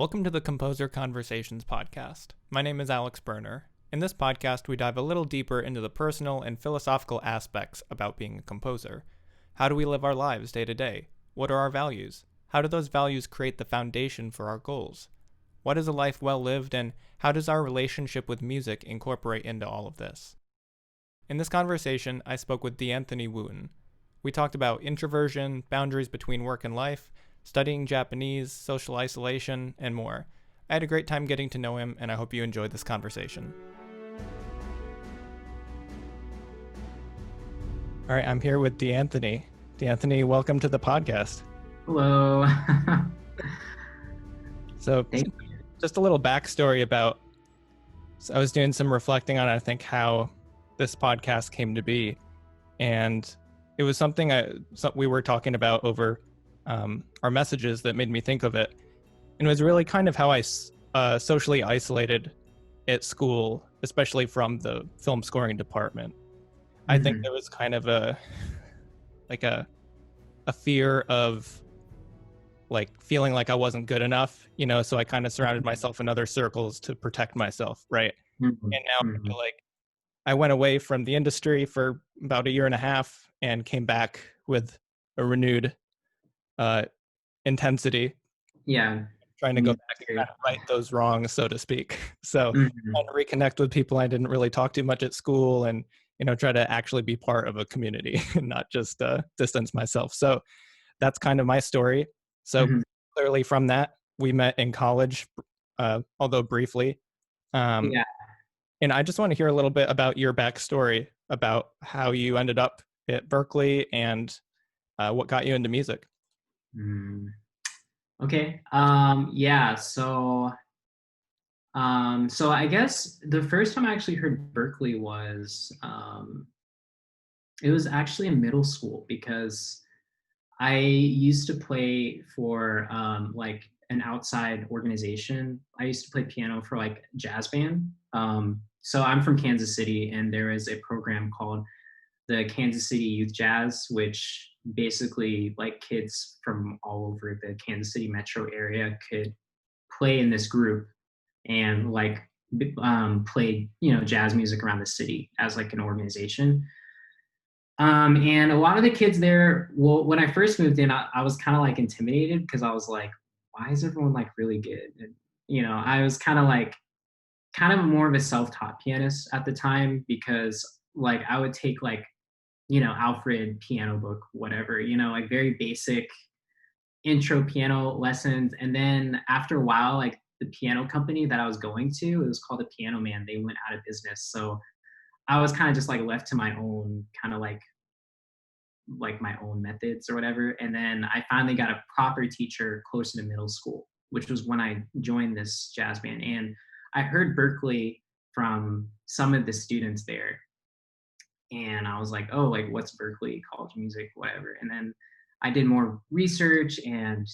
Welcome to the Composer Conversations podcast. My name is Alex Berner. In this podcast, we dive a little deeper into the personal and philosophical aspects about being a composer. How do we live our lives day to day? What are our values? How do those values create the foundation for our goals? What is a life well lived, and how does our relationship with music incorporate into all of this? In this conversation, I spoke with D'Anthoni Wooten. We talked about introversion, boundaries between work and life, studying Japanese, social isolation, and more. I had a great time getting to know him, and I hope you enjoyed this conversation. All right, I'm here with D'Anthoni. D'Anthoni, welcome to the podcast. Hello. So, just a little backstory about, I was doing some reflecting on, I think, how this podcast came to be, and it was something we were talking about over our messages that made me think of it. And it was really kind of how I socially isolated at school, especially from the film scoring department. I think there was kind of a fear of like feeling like I wasn't good enough, so I kind of surrounded myself in other circles to protect myself, right? And now I feel like I went away from the industry for about a year and a half and came back with a renewed intensity. Yeah. Trying to go back and kind of right those wrongs, so to speak. So trying to reconnect with people I didn't really talk to much at school, and try to actually be part of a community and not just distance myself. So that's kind of my story. So clearly from that, we met in college, although briefly. And I just want to hear a little bit about your backstory, about how you ended up at Berkeley and what got you into music. Okay. So I guess the first time I actually heard Berkeley was it was actually in middle school, because I used to play for like an outside organization. I used to play piano for like jazz band. So I'm from Kansas City, and there is a program called the Kansas City Youth Jazz, which basically like kids from all over the Kansas City metro area could play in this group and like play jazz music around the city as like an organization. And a lot of the kids there, well, when I first moved in, I was kind of like intimidated, because I was like, why is everyone like really good? And I was kind of more of a self-taught pianist at the time, because like I would take like Alfred piano book, whatever, like very basic intro piano lessons. And then after a while, like the piano company that I was going to, it was called the Piano Man, they went out of business. So I was kind of just like left to my own kind of like my own methods or whatever. And then I finally got a proper teacher closer to middle school, which was when I joined this jazz band. And I heard Berkeley from some of the students there. And I was like, oh, like what's Berkeley College of Music, whatever. And then I did more research, and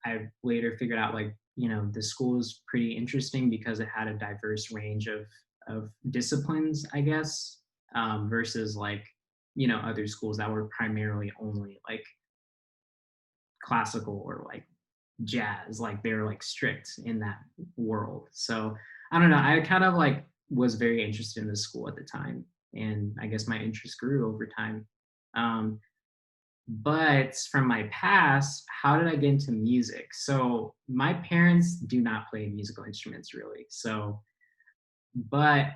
I later figured out like, the school is pretty interesting because it had a diverse range of disciplines, I guess, versus like, other schools that were primarily only like classical or like jazz, like they're like strict in that world. So I don't know, I kind of like was very interested in the school at the time, and I guess my interest grew over time. But from my past, how did I get into music? So my parents do not play musical instruments really. So, but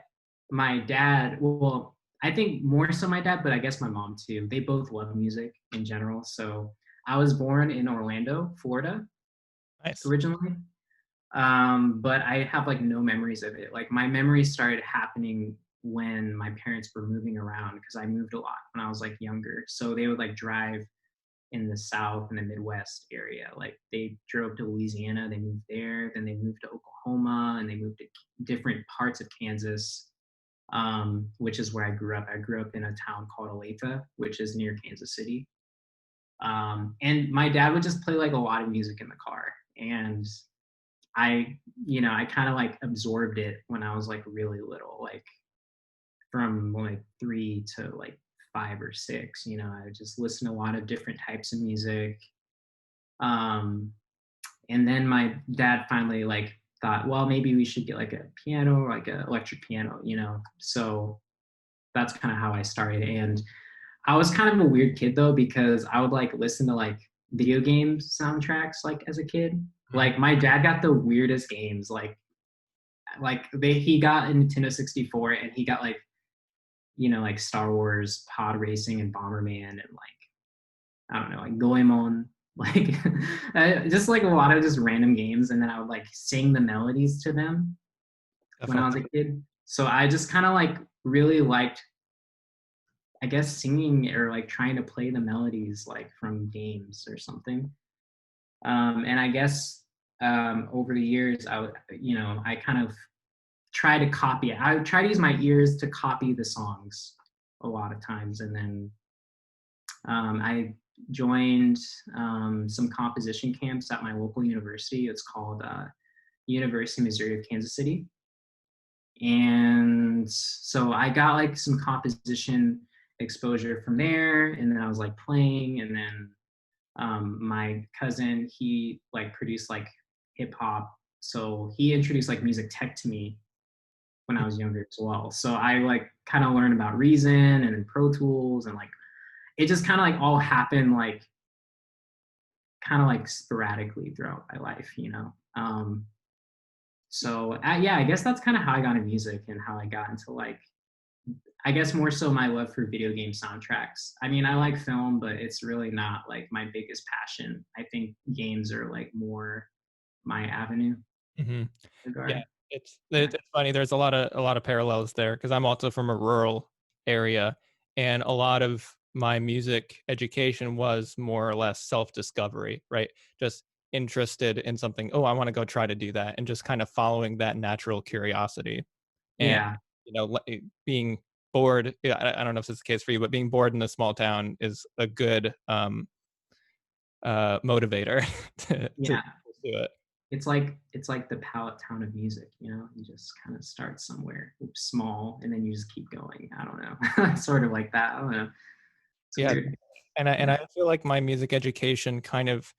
my dad, well, I think more so my dad, but I guess my mom too. They both love music in general. So I was born in Orlando, Florida, Nice. originally. But I have like no memories of it. Like my memories started happening when my parents were moving around, because I moved a lot when I was like younger. So they would like drive in the South and the Midwest area. Like they drove to Louisiana, they moved there, then they moved to Oklahoma, and they moved to different parts of Kansas, which is where I grew up. I grew up in a town called Olathe, which is near Kansas City. And my dad would just play like a lot of music in the car. And I kind of like absorbed it when I was like really little, like from like 3 to like 5 or 6. I would just listen to a lot of different types of music. And then my dad finally like thought, well, maybe we should get like a piano, like an electric piano, you know. So that's kind of how I started. And I was kind of a weird kid though, because I would like listen to like video game soundtracks like as a kid. Mm. Like my dad got the weirdest games, like he got a Nintendo 64 and he got like, you know, like Star Wars pod racing and Bomberman and like I don't know, like Goemon, like just like a lot of just random games. And then I would like sing the melodies to them when I was Definitely. a kid. So I just kind of like really liked, I guess, singing or like trying to play the melodies like from games or something. And I guess over the years, I would, you know, I kind of try to copy it. I would try to use my ears to copy the songs a lot of times. And then I joined some composition camps at my local university. It's called University of Missouri of Kansas City. And so I got like some composition exposure from there. And then I was like playing. And then my cousin, he like produced like hip hop. So he introduced like music tech to me when I was younger as well. So I like kind of learned about Reason and then Pro Tools and like it just kind of like all happened like kind of like sporadically throughout my life, you know. So yeah, I guess that's kind of how I got into music and how I got into like I guess more so my love for video game soundtracks. I mean, I like film, but it's really not like my biggest passion. I think games are like more my avenue Hmm. Yeah, regard. Yeah. it's funny. There's a lot of parallels there because I'm also from a rural area, and a lot of my music education was more or less self-discovery, right? Just interested in something. Oh, I want to go try to do that, and just kind of following that natural curiosity. And Yeah. being bored. Yeah, I don't know if it's the case for you, but being bored in a small town is a good motivator to Yeah. pursue it. It's like the palette town of music, you know. You just kind of start somewhere small and then you just keep going. I don't know. Sort of like that. I don't know. It's Yeah, weird. and Yeah. I feel like my music education kind of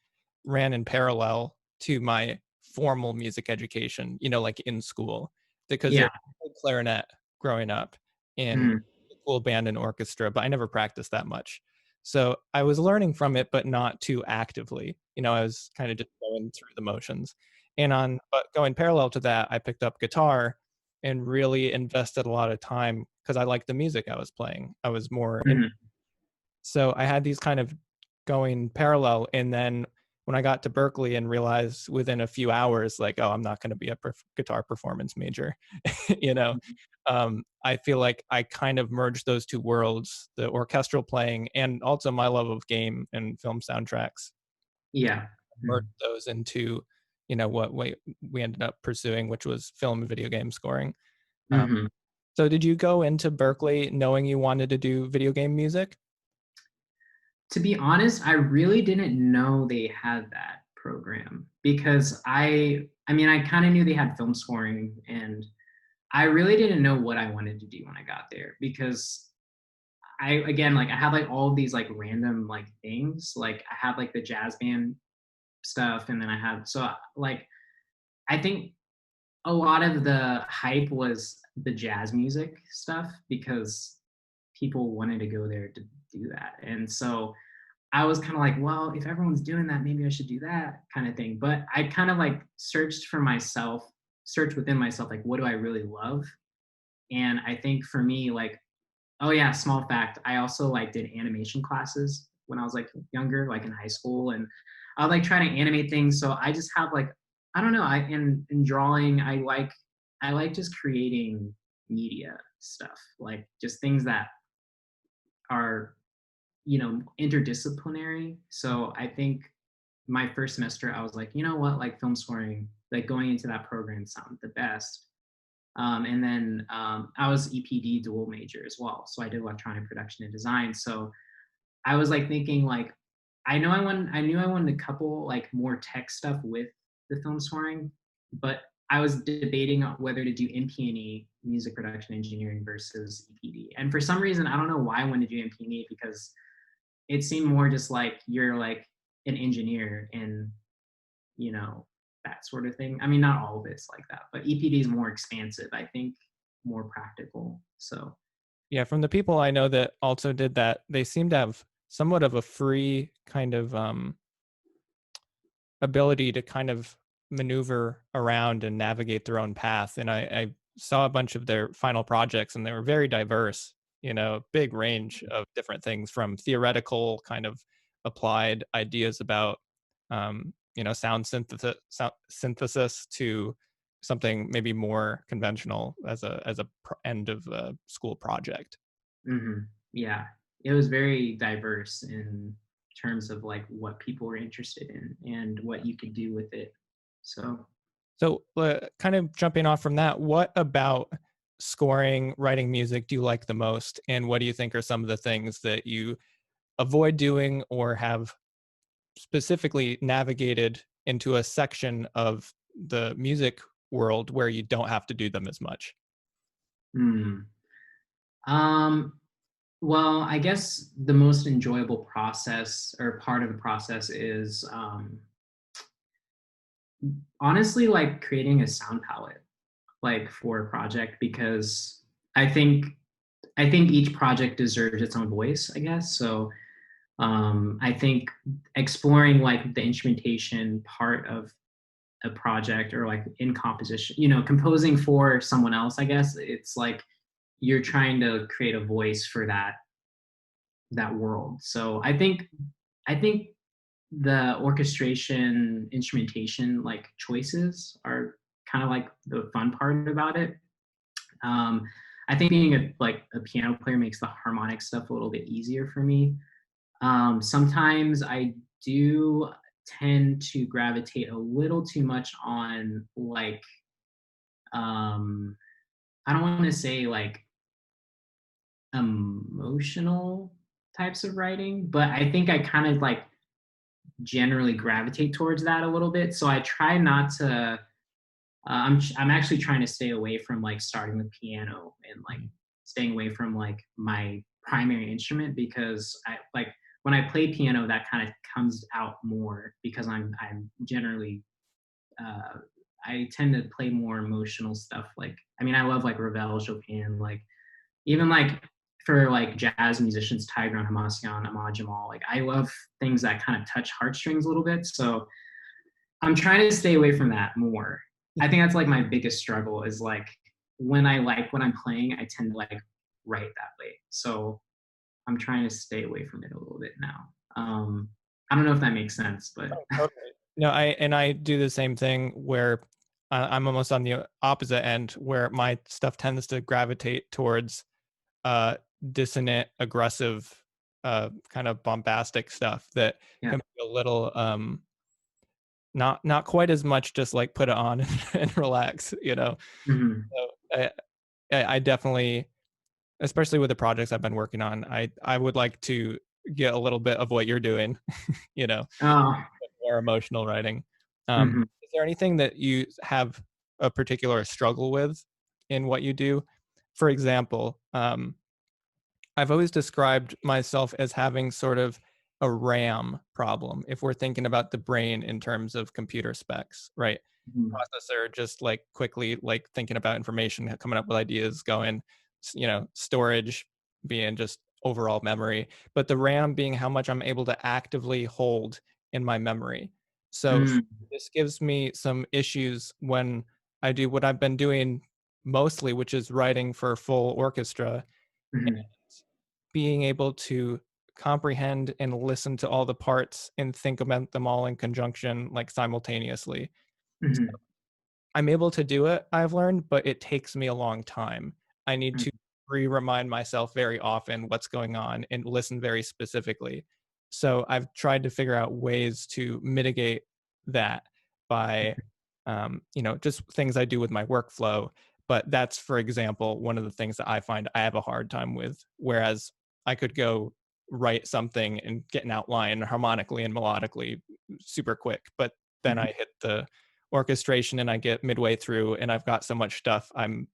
ran in parallel to my formal music education, like in school, because Yeah. I played clarinet growing up in Mm, a cool band and orchestra, but I never practiced that much. So I was learning from it, but not too actively. I was kind of just going through the motions. But going parallel to that, I picked up guitar and really invested a lot of time because I liked the music I was playing. I was more mm, so I had these kind of going parallel. And then when I got to Berkeley and realized within a few hours, like, oh, I'm not going to be a guitar performance major, you know, mm. I feel like I kind of merged those two worlds, the orchestral playing and also my love of game and film soundtracks, Yeah. merged Mm, those into, what we ended up pursuing, which was film and video game scoring. Um, hmm. so did you go into Berkeley knowing you wanted to do video game music? To be honest, I really didn't know they had that program because I mean, I kind of knew they had film scoring and I really didn't know what I wanted to do when I got there because I again like I had like all of these like random like things. Like I had like the jazz band stuff and then I had so like I think a lot of the hype was the jazz music stuff because people wanted to go there to do that. And so I was kind of like, well, if everyone's doing that, maybe I should do that kind of thing. But I kind of like searched within myself, like, what do I really love? And I think for me, like, oh yeah, small fact, I also like did animation classes when I was like younger, like in high school, and I would like try to animate things. So I just have like, I don't know, in drawing, I like just creating media stuff, like just things that are interdisciplinary. So I think my first semester I was like, you know what, like film scoring, like going into that program sounded the best. And then I was EPD dual major as well, so I did electronic production and design. So I was like thinking like I knew I wanted a couple like more tech stuff with the film scoring, but I was debating on whether to do MP&E, music production engineering, versus EPD. And for some reason I don't know why I wanted to do MP&E, because it seemed more just like you're like an engineer and you know, that sort of thing. I mean, not all of it's like that, but EPD is more expansive, I think, more practical. So, Yeah, from the people I know that also did that, they seem to have somewhat of a free kind of ability to kind of maneuver around and navigate their own path. And I saw a bunch of their final projects, and they were very diverse. Big range of different things, from theoretical kind of applied ideas about sound synthesis to something maybe more conventional as a end of a school project. yeah, it was very diverse in terms of like what people were interested in and what you could do with it. So, So, kind of jumping off from that, what about scoring, writing music do you like the most? And what do you think are some of the things that you avoid doing or have specifically navigated into a section of the music world where you don't have to do them as much? hmm. Um, well, I guess the most enjoyable process or part of the process is honestly like creating a sound palette like for a project because I think I think each project deserves its own voice, I guess. So I think exploring like the instrumentation part of a project or like in composition, composing for someone else, I guess it's like you're trying to create a voice for that world. So I think the orchestration instrumentation like choices are kind of like the fun part about it. um, I think being a piano player makes the harmonic stuff a little bit easier for me. Sometimes I do tend to gravitate a little too much on like I don't want to say like emotional types of writing, but I think I kind of like generally gravitate towards that a little bit. So I try not to. I'm actually trying to stay away from like starting with piano and like Mhm. staying away from like my primary instrument because I like when I play piano that kind of comes out more because I'm generally uh, I tend to play more emotional stuff. Like I mean I love like Ravel, Chopin, like even like for like jazz musicians, Tigran Hamasyan, Ahmad Jamal. Like I love things that kind of touch heartstrings a little bit. So I'm trying to stay away from that more. I think that's like my biggest struggle is like when I like what I'm playing, I tend to like write that way. So I'm trying to stay away from it a little bit now. I don't know if that makes sense, but Oh, totally. No, I do the same thing where I'm almost on the opposite end, where my stuff tends to gravitate towards uh, dissonant, aggressive, kind of bombastic stuff that yeah. can be a little not quite as much just like put it on and relax. Hmm. So I definitely, especially with the projects I've been working on, I would like to get a little bit of what you're doing, you know, Oh, more emotional writing. hmm. Is there anything that you have a particular struggle with in what you do? For example, I've always described myself as having sort of a RAM problem if we're thinking about the brain in terms of computer specs, right? Hmm. Processor just like quickly like thinking about information, coming up with ideas, going, storage being just overall memory, but the RAM being how much I'm able to actively hold in my memory. So Hmm. this gives me some issues when I do what I've been doing mostly, which is writing for full orchestra, Hmm. being able to comprehend and listen to all the parts and think about them all in conjunction, like simultaneously. Hmm. I'm able to do it, I've learned, but it takes me a long time. I need to remind myself very often what's going on and listen very specifically. So I've tried to figure out ways to mitigate that by, just things I do with my workflow. But that's, for example, one of the things that I find I have a hard time with. Whereas I could go write something and get an outline harmonically and melodically super quick, but then Hmm. I hit the orchestration and I get midway through and I've got so much stuff, I'm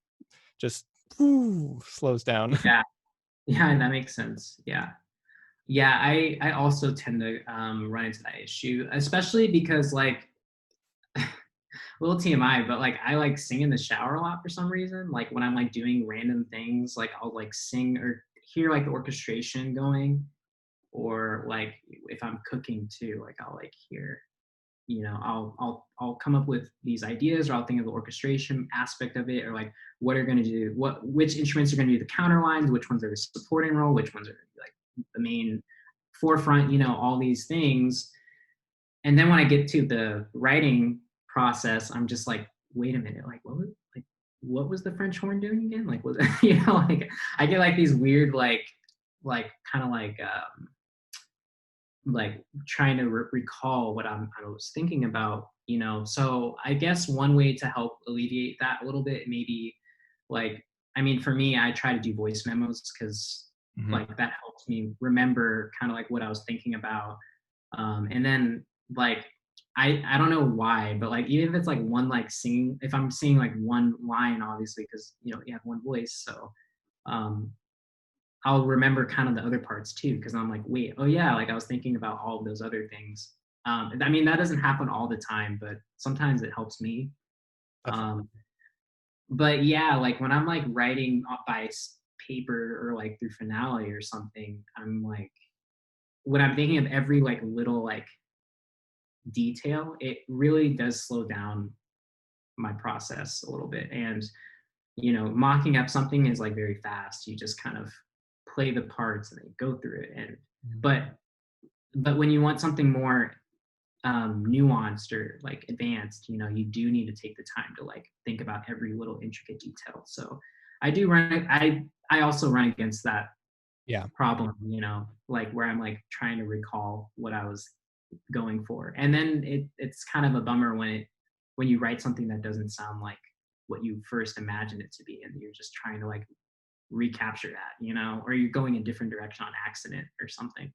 just slows down. Yeah. Yeah, that makes sense. Yeah. Yeah, I also tend to run into that issue, especially because like little TMI, but like I like sing in the shower a lot for some reason. Like when I'm like doing random things, like I'll like sing or hear like the orchestration going, or like if I'm cooking too, like I'll like hear, I'll come up with these ideas, or I'll think of the orchestration aspect of it, or like what are going to do which instruments are going to do the counter lines, which ones are the supporting role, which ones are like the main forefront, all these things. And then when I get to the writing process, I'm just like, wait a minute, like what was the French horn doing again? Like was like I get like these weird like kind of like trying to recall what I was thinking about. So I guess one way to help alleviate that a little bit, maybe like, I mean, for me, I try to do voice memos because Mm-hmm. like that helps me remember kind of like what I was thinking about. And then like I don't know why, but like even if it's like one like singing, if I'm singing like one line, obviously, because you have one voice, so um I'll remember kind of the other parts too, because I'm like, wait, oh yeah, like I was thinking about all of those other things. I mean, that doesn't happen all the time, but sometimes it helps me. Definitely. Um, but yeah, like when I'm like writing by paper or like through Finale or something, I'm like, when I'm thinking of every like little like detail, it really does slow down my process a little bit. And mocking up something is like very fast. You just kind of play the parts and then go through it. And Mhm. but when you want something more nuanced or like advanced, you do need to take the time to like think about every little intricate detail. So I also run against that Yeah. problem, like where I'm like trying to recall what I was going for. And then it's kind of a bummer when you write something that doesn't sound like what you first imagined it to be, and you're just trying to like recapture that, or you're going a different direction on accident or something.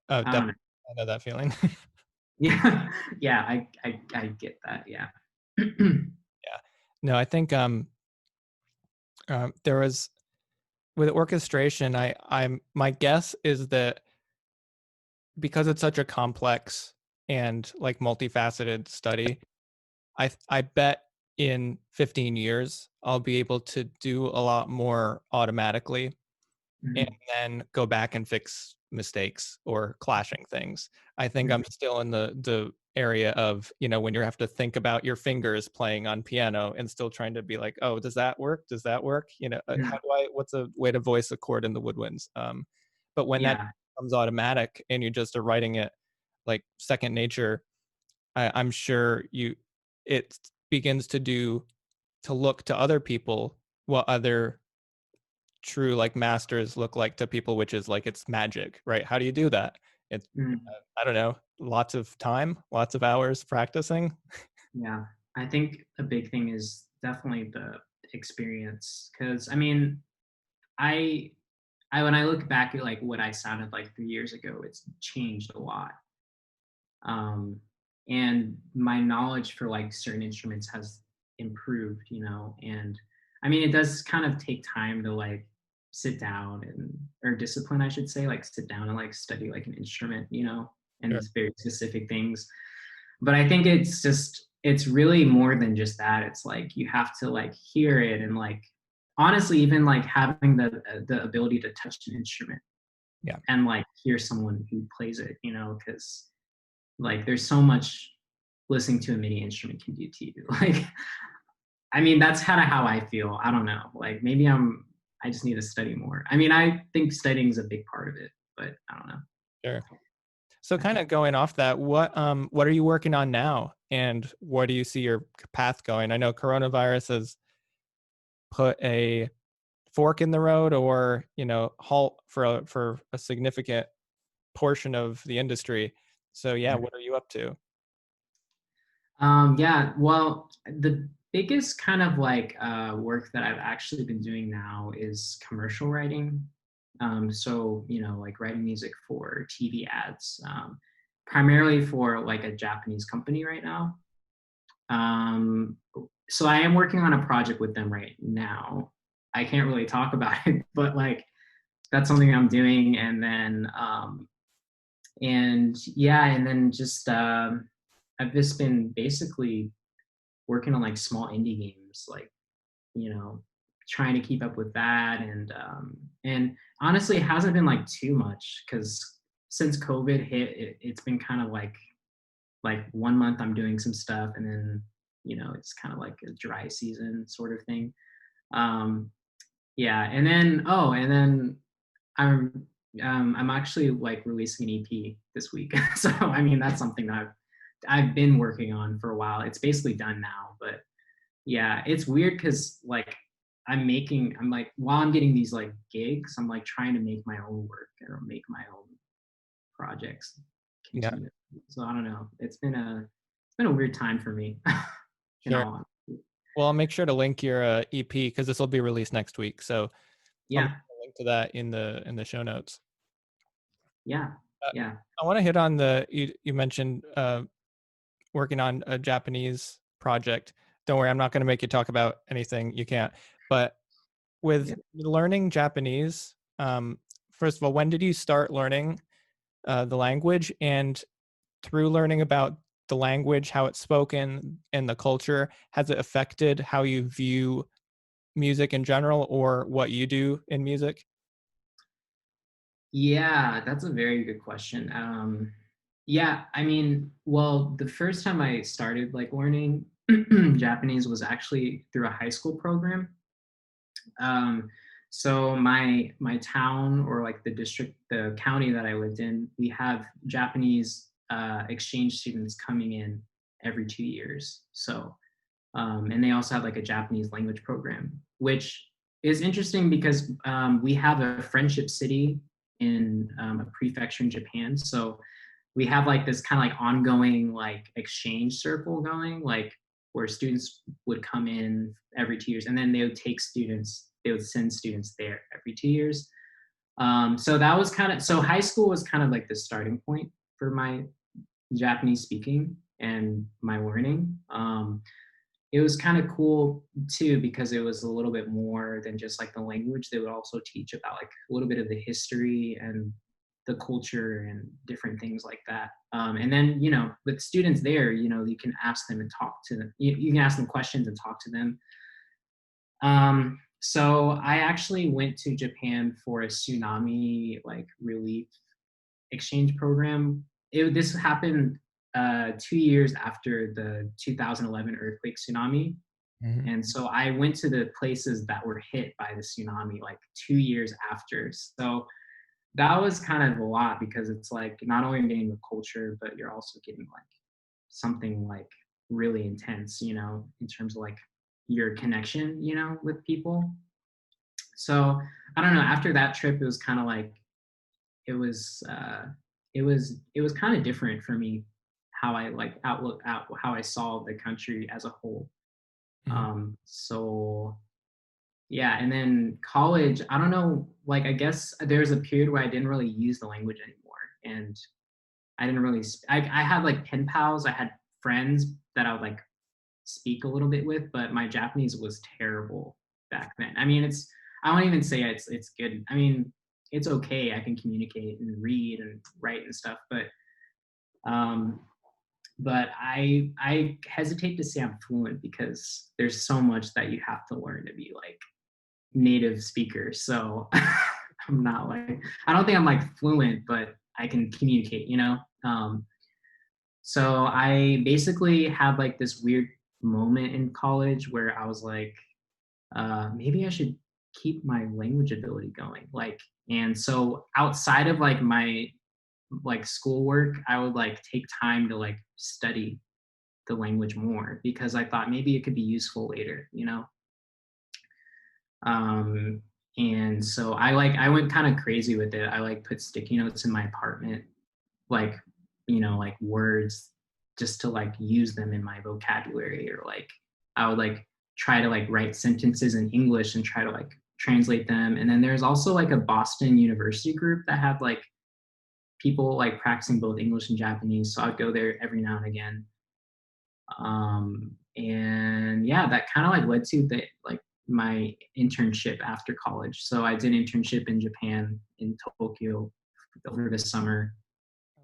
Oh, I don't know. definitely. I know that feeling. Yeah, yeah, I get that. Yeah. Yeah. No, I think there was with orchestration. I'm my guess is that because it's such a complex and like multifaceted study, I bet in 15 years I'll be able to do a lot more automatically and Mhm, then go back and fix mistakes or clashing things. I think I'm mhm, still in the area of, when you have to think about your fingers playing on piano and still trying to be like, oh, does that work? Does that work? mhm. What's a way to voice a chord in the woodwinds? But when that Yeah. becomes automatic and you just are writing it like second nature, I'm sure it begins to look to other people what other true like masters look like to people, which is like it's magic, right? How do you do that? It's Mhm. I don't know, lots of time, lots of hours practicing. Yeah. I think a big thing is definitely the experience. Cause I mean, I when I look back at like what I sounded like 3 years ago, it's changed a lot. Um, and my knowledge for like certain instruments has improved, and I mean, it does kind of take time to like sit down or discipline, I should say, like sit down and like study like an instrument, and Sure. these very specific things. But I think it's really more than just that. It's like you have to like hear it, and like honestly, even like having the ability to touch an instrument Yeah. and like hear someone who plays it, because like there's so much listening to a MIDI instrument can do to you. Like, I mean, that's kind of how I feel. I don't know. Like maybe I just need to study more. I mean, I think studying is a big part of it, but I don't know. Sure. So I kind think of going off that, what are you working on now and where do you see your path going? I know coronavirus has put a fork in the road or, halt for a significant portion of the industry. So yeah, what are you up to? yeah, well, the biggest kind of like work that I've actually been doing now is commercial writing. So, like writing music for TV ads, primarily for like a Japanese company right now. Um, so I am working on a project with them right now. I can't really talk about it, but like that's something I'm doing. And yeah, and then just I've just been basically working on like small indie games, like, you know, trying to keep up with that. And honestly, it hasn't been like too much because since COVID hit, it's been kind of like 1 month I'm doing some stuff, and then it's kind of like a dry season sort of thing. Um, yeah, and then I'm actually like releasing an EP this week. So I mean that's something that I've been working on for a while. It's basically done now, but yeah, it's weird because like I'm like while I'm getting these like gigs, I'm like trying to make my own work or make my own projects Yeah, continue. So I don't know. It's been a weird time for me. In sure. all honesty. Well, I'll make sure to link your EP because this will be released next week. So I'll make Yeah, a link to that in the show notes. yeah, Uh, yeah, I want to hit on you mentioned working on a Japanese project. Don't worry, I'm not going to make you talk about anything you can't. But with yeah. learning Japanese, first of all, when did you start learning the language? And through learning about the language, how it's spoken, and the culture, has it affected how you view music in general or what you do in music? Yeah, that's a very good question. Yeah, I mean, well, the first time I started like learning Japanese was actually through a high school program. Um, so my town or like the district, the county that I lived in, we have Japanese exchange students coming in every 2 years. So and they also have like a Japanese language program, which is interesting because we have a friendship city in a prefecture in Japan. So we have like this kind of like ongoing like exchange circle going, like where students would come in every 2 years, and then they would send students there every 2 years. So that was kind of so high school was kind of like the starting point for my Japanese speaking and my learning. It was kind of cool too because it was a little bit more than just like the language. They would also teach about like a little bit of the history and the culture and different things like that. And then with students there, you can ask them and talk to them. You can ask them questions and talk to them. So I actually went to Japan for a tsunami like relief exchange program. This happened 2 years after the 2011 earthquake tsunami. Mhm. And so I went to the places that were hit by the tsunami like 2 years after. So that was kind of a lot because it's like not only getting the culture, but you're also getting like something like really intense, in terms of like your connection, with people. So I don't know. After that trip, it was kind of like it was it was kind of different for me how I like outlook out how I saw the country as a whole. Mhm. So yeah, and then college, I don't know, like I guess there was a period where I didn't really use the language anymore, and I didn't really. I had like pen pals, I had friends that I would like speak a little bit with, but my Japanese was terrible back then. I mean, I won't even say it's good. I mean, it's okay. I can communicate and read and write and stuff, um, but I hesitate to say I'm fluent because there's so much that you have to learn to be like native speaker. So I'm not like I don't think I'm like fluent, but I can communicate. So I basically had like this weird moment in college where I was like, maybe I should keep my language ability going. Like, and so outside of like my like schoolwork, I would like take time to like study the language more because I thought maybe it could be useful later. Um, and so I went kind of crazy with it. I like put sticky notes in my apartment, like like words just to like use them in my vocabulary, or like I would like try to like write sentences in English and try to like translate them. And then there's also like a Boston University group that had like people like practicing both English and Japanese, so I'd go there every now and again. And yeah, that kind of like led to the like my internship after college. So I did an internship in Japan in Tokyo over the summer,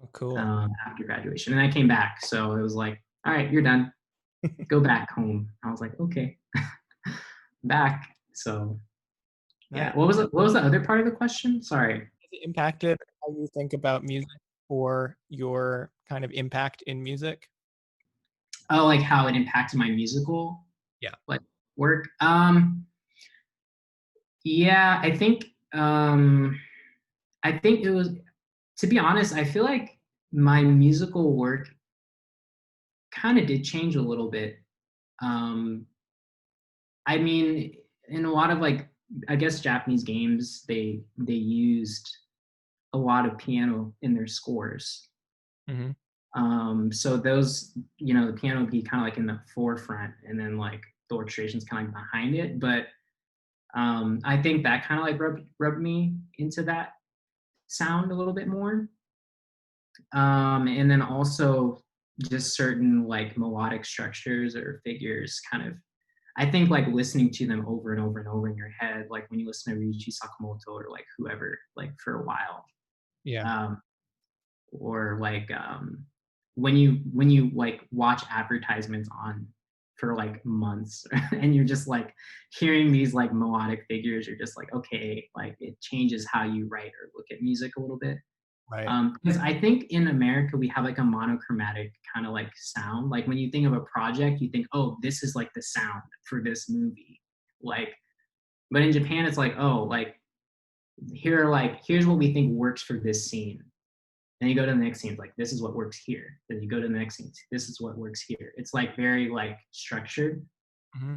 Oh, cool. after graduation, and I came back. So it was like, all right, you're done. go back home. I was like, okay, back. So yeah. Nice. What was the other part of the question? Sorry. Has it impacted how you think about music or your kind of impact in music? Oh, like how it impacted my musical Yeah. like work. Yeah, I think it was, to be honest, I feel like my musical work kind of did change a little bit. Um, I mean, in a lot of like, I guess Japanese games, they used a lot of piano in their scores. Hmm. So those, the piano would be kind of like in the forefront, and then like the orchestration's kind of like behind it. But I think that kind of like rubbed me into that sound a little bit more. And then also just certain like melodic structures or figures kind of, I think like listening to them over and over and over in your head, like when you listen to Ryuichi Sakamoto or like whoever, like for a while, Yeah. um, or like when you like watch advertisements on for like months and you're just like hearing these like melodic figures, you're just like, okay, like it changes how you write or look at music a little bit. Right. Because I think in America we have like a monochromatic kind of like sound. Like when you think of a project, you think, oh, this is like the sound for this movie. Like, but in Japan, it's like, oh, like here's what we think works for this scene. Then you go to the next scene, it's like this is what works here. Then you go to the next scene, this is what works here. It's like very like structured. Hmm.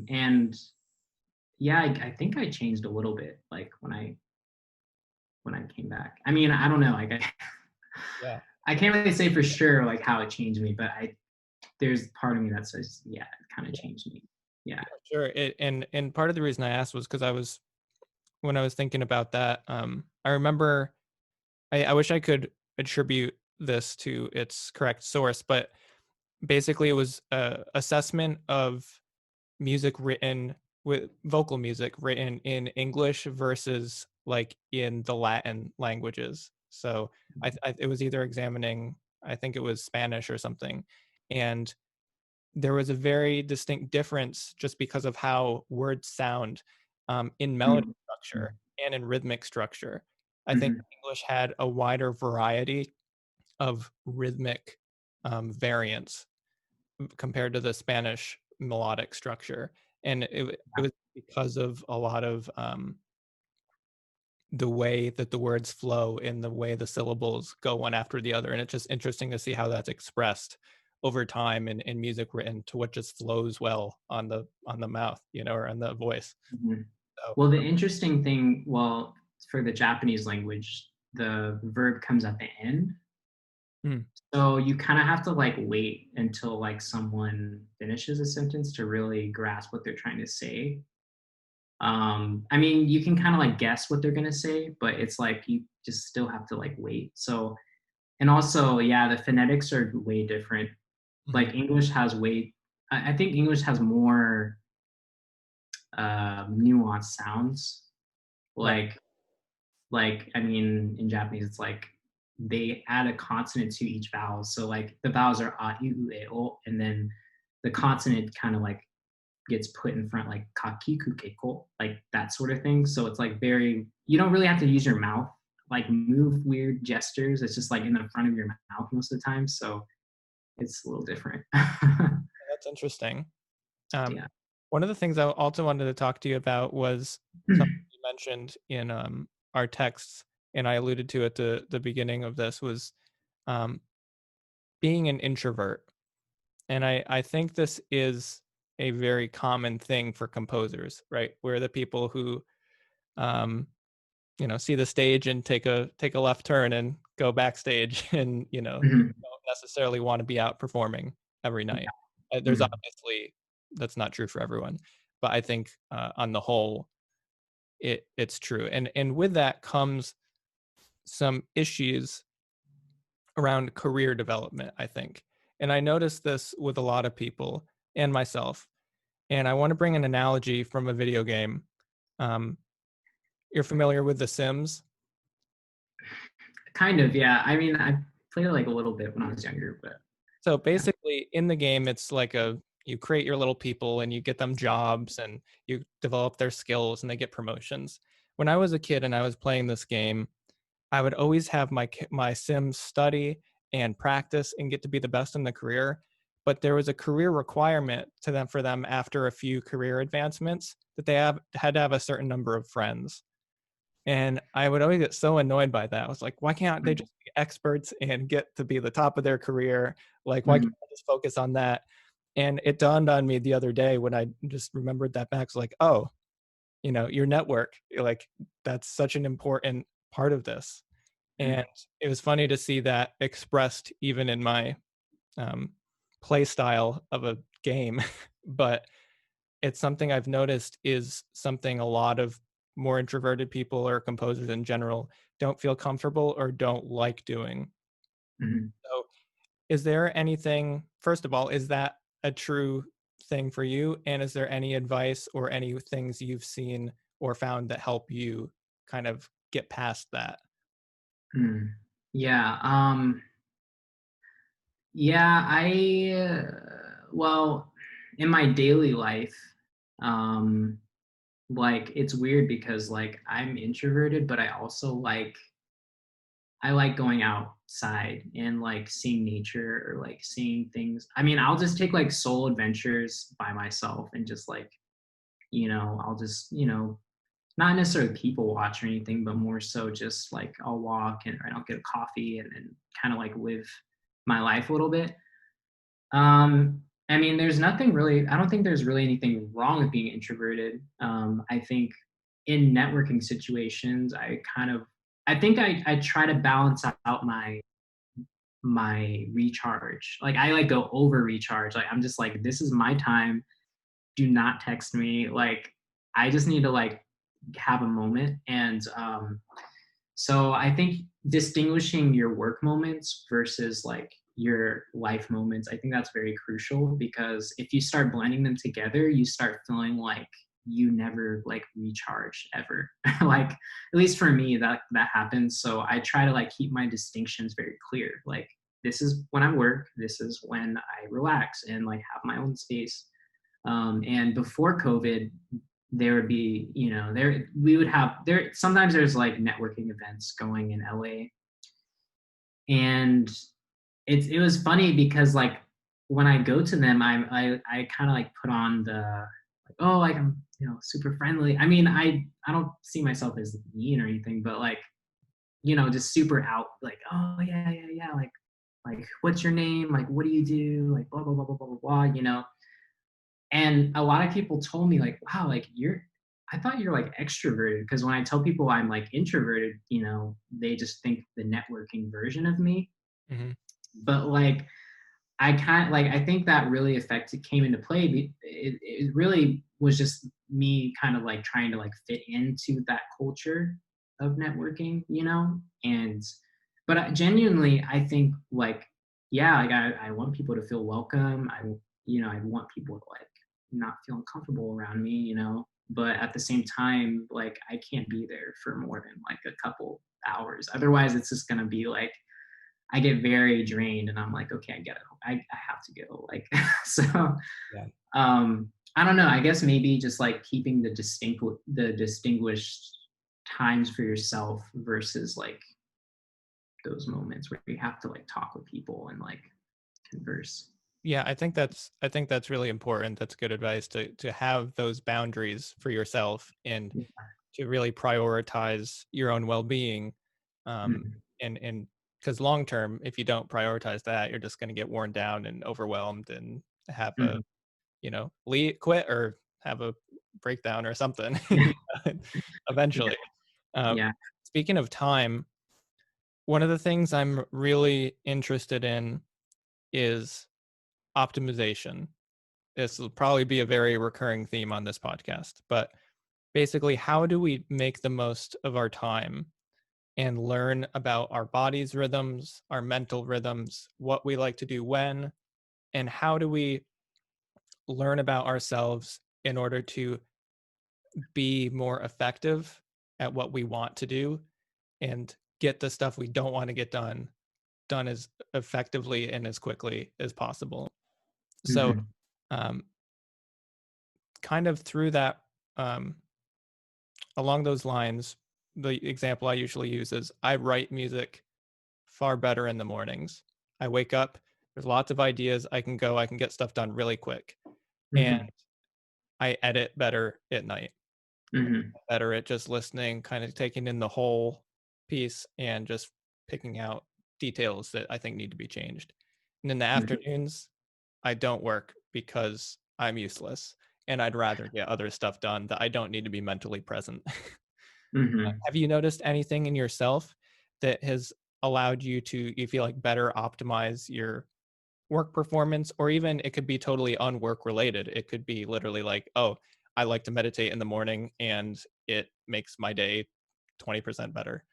And yeah, I think I changed a little bit like when I came back. I mean, I don't know, like Yeah. I can't really say for sure like how it changed me, but I there's part of me that says, yeah, it kind of changed me. Yeah. Sure. And part of the reason I asked was because I was when I was thinking about that, I remember I wish I could attribute this to its correct source, but basically it was a assessment of music written with vocal music written in English versus like in the Latin languages. So it was either examining, I think it was Spanish or something, and there was a very distinct difference just because of how words sound in melody structure and in rhythmic structure. I think Mm-hmm. English had a wider variety of rhythmic variants compared to the Spanish melodic structure, and it was because of a lot of the way that the words flow and the way the syllables go one after the other, and it's just interesting to see how that's expressed over time in music written to what just flows well on the mouth, or on the voice. Mm-hmm. So, Well, the interesting thing, well, for the Japanese language, the verb comes at the end. mm, So you kind of have to like wait until like someone finishes a sentence to really grasp what they're trying to say. I mean, you can kind of like guess what they're gonna say, but it's like you just still have to like wait. So, and also, yeah, the phonetics are way different. mhm, Like English has way, I think English has more nuanced sounds. right. Like I mean, in Japanese, it's like they add a consonant to each vowel. So like the vowels are a, I, u, e, o, and then the consonant kind of like gets put in front, like kakiku keko, like that sort of thing. So it's like very, you don't really have to use your mouth, like move weird gestures. It's just like in the front of your mouth most of the time. So it's a little different. That's interesting. Um, Yeah. one of the things I also wanted to talk to you about was something you mentioned in our texts, and I alluded to at the beginning of this was um, being an introvert. And I think this is a very common thing for composers, right? We're the people who um, see the stage and take a left turn and go backstage and Mhm. don't necessarily want to be out performing every night. There's Mhm. obviously that's not true for everyone, but I think on the whole it's true. And with that comes some issues around career development, I think. And I noticed this with a lot of people and myself. And I want to bring an analogy from a video game. Um, you're familiar with The Sims? Kind of, yeah. I mean, I played it like a little bit when I was younger, but So yeah. basically in the game, it's like you create your little people and you get them jobs and you develop their skills and they get promotions. When I was a kid and I was playing this game, I would always have my Sims study and practice and get to be the best in the career. But there was a career requirement to them for them after a few career advancements that had to have a certain number of friends. And I would always get so annoyed by that. I was like, why can't they just be experts and get to be the top of their career? Like, why can't Mhm. I just focus on that? And it dawned on me the other day when I just remembered that back. It's like, oh, your network, like that's such an important part of this. And Mhm. it was funny to see that expressed even in my um, play style of a game. But it's something I've noticed is something a lot of more introverted people or composers in general don't feel comfortable or don't like doing. Mhm. So, is there anything, first of all, is that a true thing for you? And is there any advice or any things you've seen or found that help you kind of get past that? Mm. Yeah. Yeah. Well, in my daily life, um, like it's weird because like I'm introverted, but I like going outside and like seeing nature or like seeing things. I mean, I'll just take like solo adventures by myself and just like, I'll just, not necessarily people watch or anything, but more so just like I'll walk and I'll get a coffee and kind of like live my life a little bit. I mean, there's nothing really, I don't think there's really anything wrong with being introverted. I think in networking situations, I think I try to balance out my recharge. Like I like go over recharge. Like I'm just like, this is my time. Do not text me. Like I just need to like have a moment. And so I think distinguishing your work moments versus like your life moments, I think that's very crucial because if you start blending them together, you start feeling like you never like recharge ever. Like at least for me that happens. So I try to like keep my distinctions very clear. Like this is when I work, this is when I relax and like have my own space. And before COVID, there would be, there we would have there sometimes there's like networking events going in LA. And it was funny because like when I go to them, I kind of like put on the like, oh, like I'm, super friendly. I mean, I don't see myself as mean or anything, but like, just super out, like, oh yeah, yeah, yeah, like what's your name? Like what do you do? Like blah blah blah blah blah blah blah. And a lot of people told me like, wow, like I thought you're like extroverted because when I tell people I'm like introverted, they just think the networking version of me. Hmm. But like I think that really came into play. It really was just me kind of like trying to like fit into that culture of networking, and but genuinely, I think like, yeah, like I want people to feel welcome. I want people to like not feel uncomfortable around me, but at the same time, like I can't be there for more than like a couple hours. Otherwise, it's just gonna be like I get very drained and I'm like, okay, I get it. I have to go. Like, so, Yeah. I don't know. I guess maybe just like keeping the distinguished times for yourself versus like those moments where you have to like talk with people and like converse. Yeah, I think that's really important. That's good advice to have those boundaries for yourself and Yeah. to really prioritize your own well-being. Mhm. And because long term, if you don't prioritize that, you're just going to get worn down and overwhelmed and have a Mhm. quit or have a breakdown or something Yeah. Yeah. eventually. Um, Yeah. Speaking of time, one of the things I'm really interested in is optimization. This will probably be a very recurring theme on this podcast, but basically, how do we make the most of our time and learn about our body's rhythms, our mental rhythms, what we like to do when, and how do we learn about ourselves in order to be more effective at what we want to do and get the stuff we don't want to get done as effectively and as quickly as possible. So, Mhm. um, kind of through that, um, along those lines, the example I usually use is I write music far better in the mornings. I wake up, there's lots of ideas. I can get stuff done really quick. And Mhm. I edit better at night, Mhm. better at just listening, kind of taking in the whole piece and just picking out details that I think need to be changed. And in the Mhm. afternoons, I don't work because I'm useless and I'd rather get other stuff done that I don't need to be mentally present. Mhm. Have you noticed anything in yourself that has allowed you feel like better optimize your work performance? Or even it could be totally unwork related. It could be literally like, oh, I like to meditate in the morning and it makes my day 20% better.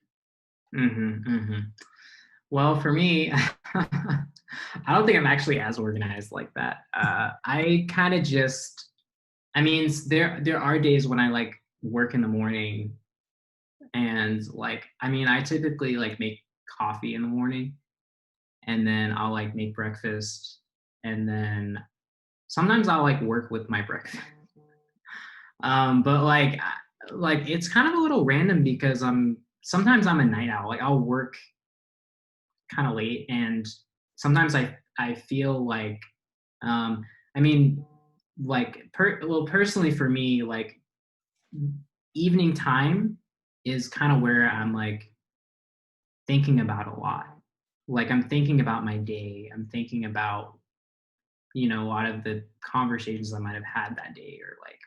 Mhm. Mhm. Well, for me, I don't think I'm actually as organized like that. I kind of just, I mean, there are days when I like work in the morning, and like, I mean, I typically like make coffee in the morning, and then I'll like make breakfast, and then sometimes I'll like work with my breakfast. But like it's kind of a little random because sometimes I'm a night owl. Like I'll work kind of late, and sometimes I feel like I mean, like personally for me, like evening time is kind of where I'm like thinking about a lot. Like I'm thinking about my day. I'm thinking about, a lot of the conversations I might have had that day, or like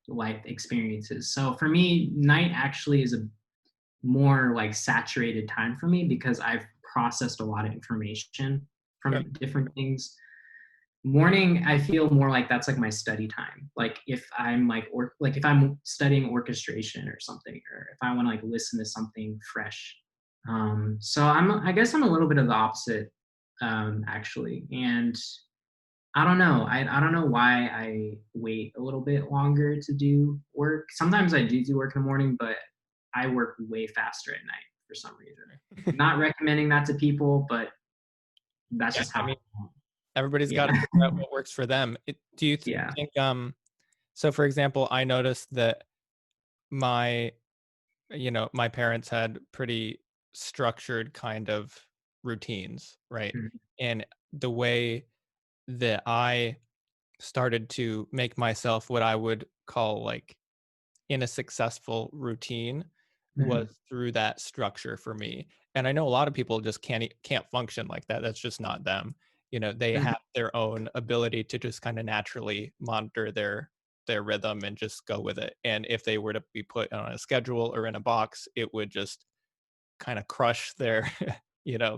life experiences. So for me, night actually is a more like saturated time for me because I've processed a lot of information Sure. from different things. Morning, I feel more like that's like my study time. Like if I'm like if I'm studying orchestration or something, or if I want to like listen to something fresh. So I guess I'm a little bit of the opposite, actually. And I don't know. I don't know why I wait a little bit longer to do work. Sometimes I do work in the morning, but I work way faster at night for some reason. Not recommending that to people, but that's Yeah. just I how. mean, everybody's got Yeah. to figure out what works for them. Do you Yeah. think, so for example, I noticed that my my parents had pretty structured kind of routines, right? Mhm. And the way that I started to make myself what I would call like in a successful routine was Mhm. through that structure for me. And I know a lot of people just can't function like that. That's just not them. They Mhm. have their own ability to just kind of naturally monitor their rhythm and just go with it. And if they were to be put on a schedule or in a box, it would just kind of crush their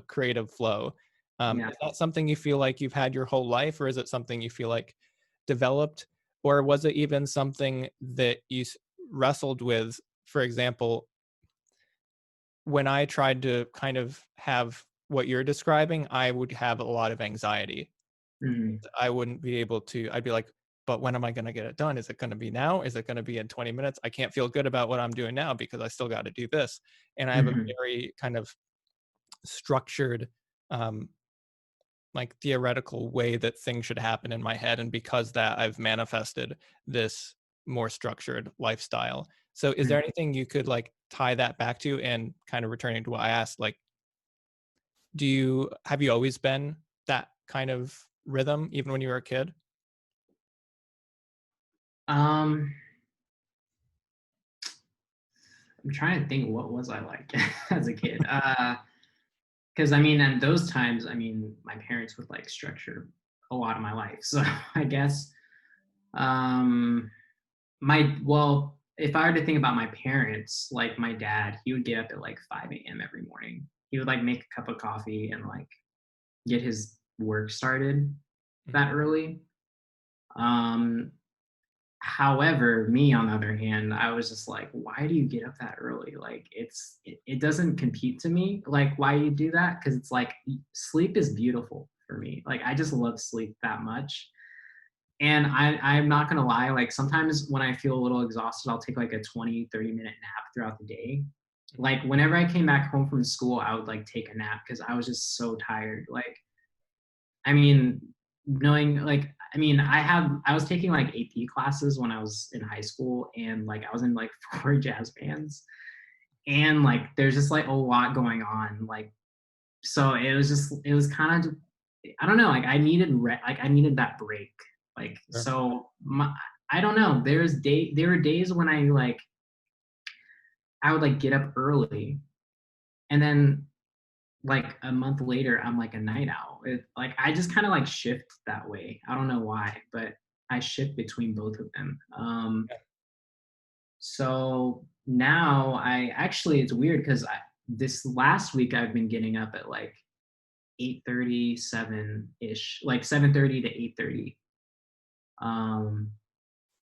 creative flow. Yeah. Is that something you feel like you've had your whole life, or is it something you feel like developed, or was it even something that wrestled with? For example, when I tried to kind of have what you're describing, I would have a lot of anxiety. Mhm. I wouldn't be able to. I'd be like, but when am I going to get it done? Is it going to be now? Is it going to be in 20 minutes? I can't feel good about what I'm doing now because I still got to do this. And I have a Mhm. very kind of structured, um, like theoretical way that things should happen in my head. And because that, I've manifested this more structured lifestyle. So is there Mhm. anything you could like tie that back to? And kind of returning to what I asked, like, have you always been that kind of rhythm even when you were a kid? Um, I'm trying to think what was I like as a kid. Because I mean, at those times, I mean, my parents would like structure a lot of my life. So I guess um if I were to think about my parents, like my dad, he would get up at like 5 a.m. every morning. He would like make a cup of coffee and like get his work started Mhm. that early. Um, However, me on the other hand, I was just like, why do you get up that early? Like it doesn't compete to me. Like why you do that? Because it's like sleep is beautiful for me. Like I just love sleep that much. And I'm not gonna lie, like sometimes when I feel a little exhausted, I'll take like a 20, 30-minute nap throughout the day. Like whenever I came back home from school, I would like take a nap because I was just so tired. Like, I mean, knowing like I was taking like AP classes when I was in high school, and like I was in like 4 jazz bands, and like there's just like a lot going on, like so it was kind of, I don't know, like I needed that break, like Sure. so I don't know, there were days when I would like get up early, and then like a month later I'm like a night owl. Like I just kind of like shift that way. I don't know why, but I shift between both of them. Yeah. So now I actually, it's weird because this last week I've been getting up at like 8:37 ish, like 7:30 to 8:30. Um,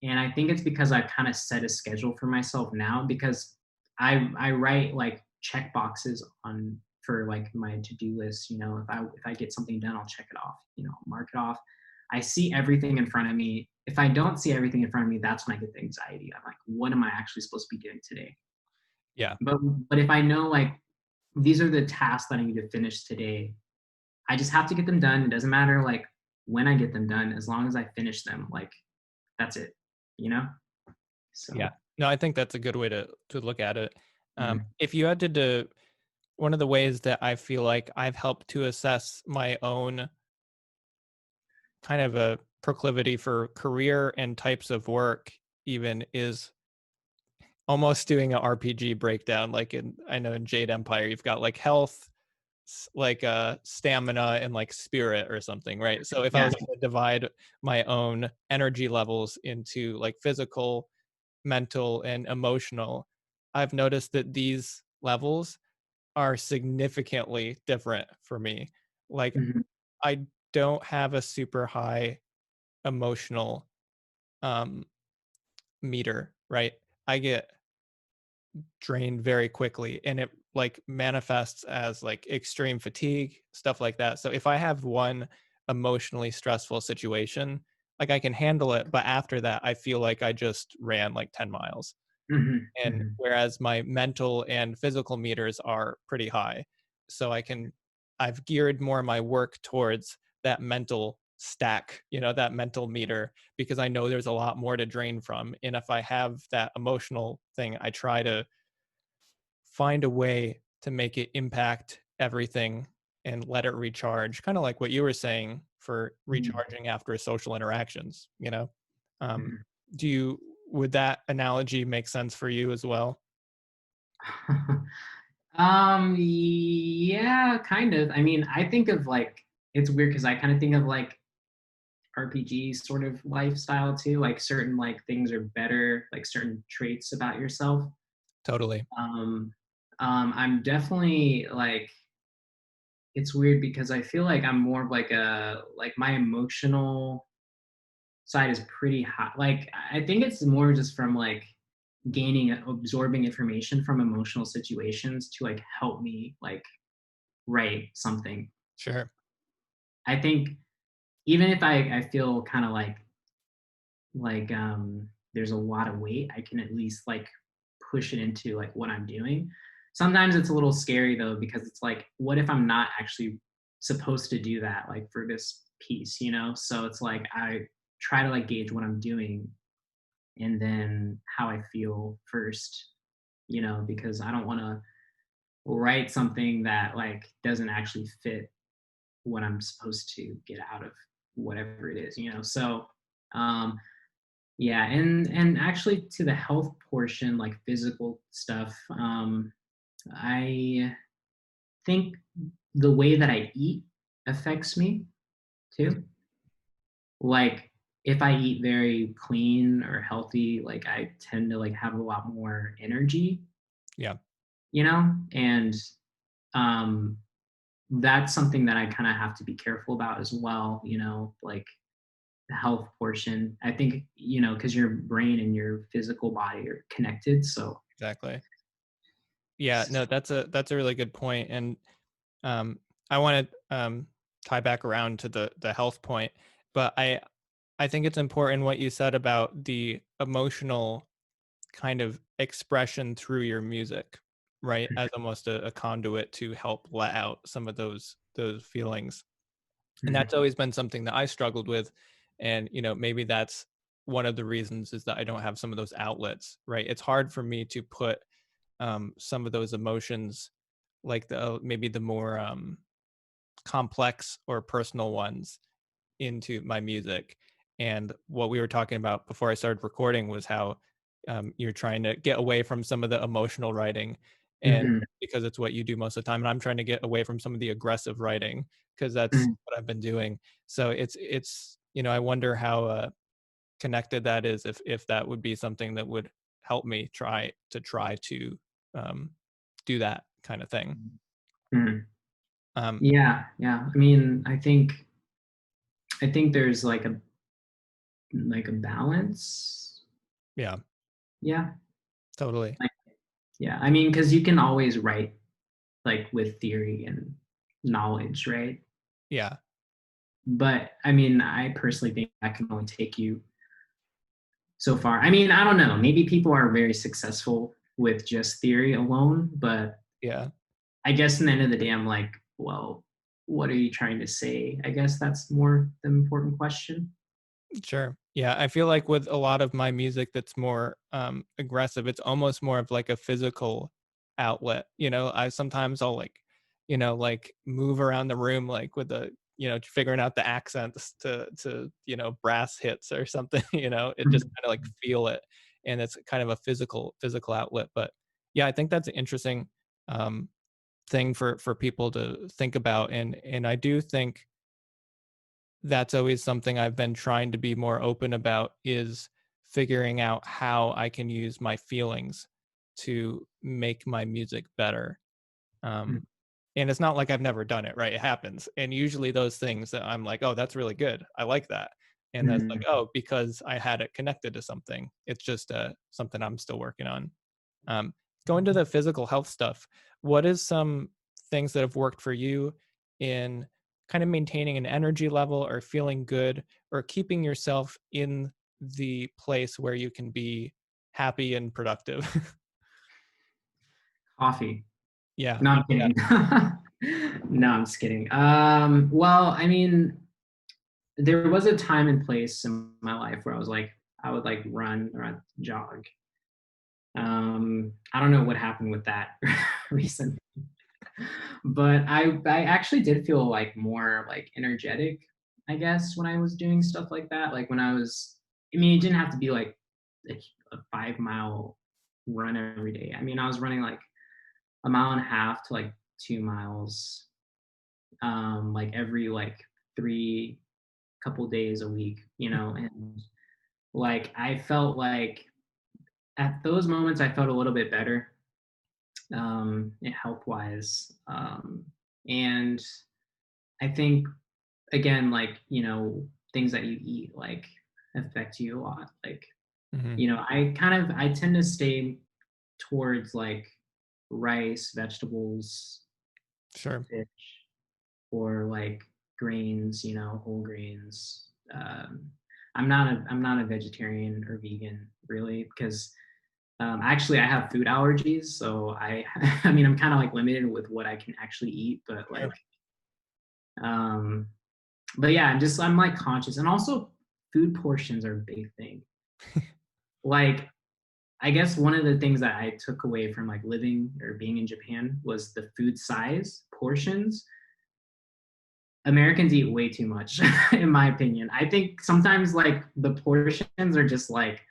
and I think it's because I've kind of set a schedule for myself now, because I write like check boxes on for like my to-do list. You know, if I get something done, I'll check it off. You know, mark it off. I see everything in front of me. If I don't see everything in front of me, that's when I get the anxiety. I'm like, what am I actually supposed to be doing today? Yeah. But if I know like these are the tasks that I need to finish today, I just have to get them done. It doesn't matter like when I get them done, as long as I finish them, like that's it, you know? Yeah. So, No, I think that's a good way to look at it. mhm, If you had to do one of the ways that I feel like I've helped to assess my own kind of a proclivity for career and types of work even is almost doing an RPG breakdown. Like in, I know in Jade Empire, you've got like health, like stamina, and like spirit or something, right? So if I yeah, was to divide my own energy levels into like physical, mental, and emotional, I've noticed that these levels are significantly different for me. Like mhm, I don't have a super high emotional um meter, right? I get drained very quickly, and it like manifests as like extreme fatigue, stuff like that. So if I have one emotionally stressful situation, like I can handle it, but after that I feel like I just ran like 10 miles. mhm, And mhm, whereas my mental and physical meters are pretty high, so I've geared more of my work towards that mental stack, that mental meter, because I know there's a lot more to drain from. And if I have that emotional thing, I try to find a way to make it impact everything and let it recharge, kind of like what you were saying for mhm, recharging after social interactions. um, mhm. do you would that analogy make sense for you as well? Yeah, kind of. I mean, I think of like, it's weird because I kind of think of like RPG sort of lifestyle too. Like certain like things are better, like certain traits about yourself. Totally. Um, I'm definitely like, it's weird because I feel like I'm more of like like my emotional side is pretty high. Like I think it's more just from like absorbing information from emotional situations to like help me like write something. Sure. I think even if I feel kind of there's a lot of weight, I can at least like push it into like what I'm doing. Sometimes it's a little scary though, because it's like, what if I'm not actually supposed to do that like for this piece, you know? So it's like I try to like gauge what I'm doing and then how I feel first, you know, because I don't want to write something that like doesn't actually fit what I'm supposed to get out of whatever it is, you know. So um yeah, and actually to the health portion, like physical stuff, I think the way that I eat affects me too. Like if I eat very clean or healthy, like I tend to like have a lot more energy, Yeah. you know? And um that's something that I kind of have to be careful about as well, you know, like the health portion. I think, you know, because your brain and your physical body are connected. So Exactly. Yeah, no, that's a really good point. And I want to tie back around to the health point, but I think it's important what you said about the emotional kind of expression through your music, right? As almost a conduit to help let out some of those feelings. And Mm, that's always been something that I struggled with. And, maybe that's one of the reasons is that I don't have some of those outlets, right? It's hard for me to put some of those emotions, like maybe the more complex or personal ones, into my music. And what we were talking about before I started recording was how you're trying to get away from some of the emotional writing, and mhm, because it's what you do most of the time. And I'm trying to get away from some of the aggressive writing because that's mm. what I've been doing. So it's I wonder how connected that is, if that would be something that would help me try to um, do that kind of thing. Mm. Um, Yeah, yeah. I mean, I think there's like a balance. yeah, Yeah. totally. Like, yeah. I mean, because you can always write like with theory and knowledge, right? Yeah, But I mean, I personally think that can only take you so far. I mean, I don't know. Maybe people are very successful with just theory alone, but yeah. I guess in the end of the day, I'm like, well, what are you trying to say? I guess that's more the important question. Sure. Yeah, I feel like with a lot of my music that's more aggressive, it's almost more of like a physical outlet. I sometimes I'll like move around the room like with figuring out the accents to brass hits or something, it just kind of like feel it, and it's kind of a physical outlet. But yeah, I think that's an interesting um thing for people to think about, and I do think that's always something I've been trying to be more open about, is figuring out how I can use my feelings to make my music better. Um, and it's not like I've never done it, right? It happens. And usually those things that I'm like, oh, that's really good. I like that. And that's like, Mhm. oh, because I had it connected to something. It's just something I'm still working on. Um, Going to the physical health stuff, what is some things that have worked for you in kind of maintaining an energy level or feeling good or keeping yourself in the place where you can be happy and productive? Coffee. Yeah. No, I'm Yeah. kidding. No, I'm just kidding. Well, I mean, there was a time and place in my life where I would like run or I'd jog. I don't know what happened with that recently, but I actually did feel like more like energetic, I guess, when I was doing stuff like that. Like when I was, I mean, it didn't have to be like a 5 mile run every day. I mean, I was running like a mile and a half to like 2 miles, like every like three couple days a week, and like I felt like at those moments I felt a little bit better, health wise, and I think again, like things that you eat like affect you a lot. Like Hmm. I tend to stay towards like rice, vegetables, Sure. fish, or like grains, whole grains. I'm not a vegetarian or vegan really because actually I have food allergies, so I I mean I'm kind of like limited with what I can actually eat, but Sure. um but yeah, I'm like conscious, and also food portions are a big thing. Like I guess one of the things that I took away from like living or being in Japan was the food size portions. Americans eat way too much, in my opinion. I think sometimes like the portions are just like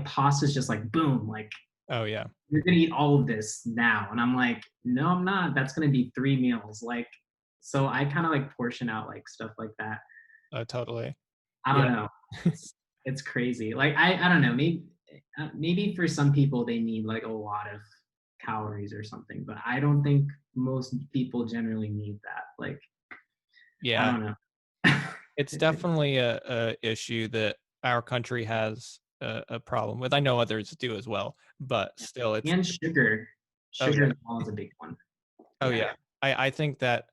pasta's just like boom, like Oh yeah. you're gonna eat all of this now, and I'm like, no, I'm not. That's gonna be 3 meals, like. So I kind of like portion out like stuff like that. Oh, totally. I Yeah. don't know. It's crazy. Like I don't know. Maybe for some people they need like a lot of calories or something, but I don't think most people generally need that. Like I Yeah. don't know. It's definitely a issue that our country has a problem with. I know others do as well, but still, And sugar. oh Sugar yeah, as well is a big one. oh Yeah. yeah. I think that,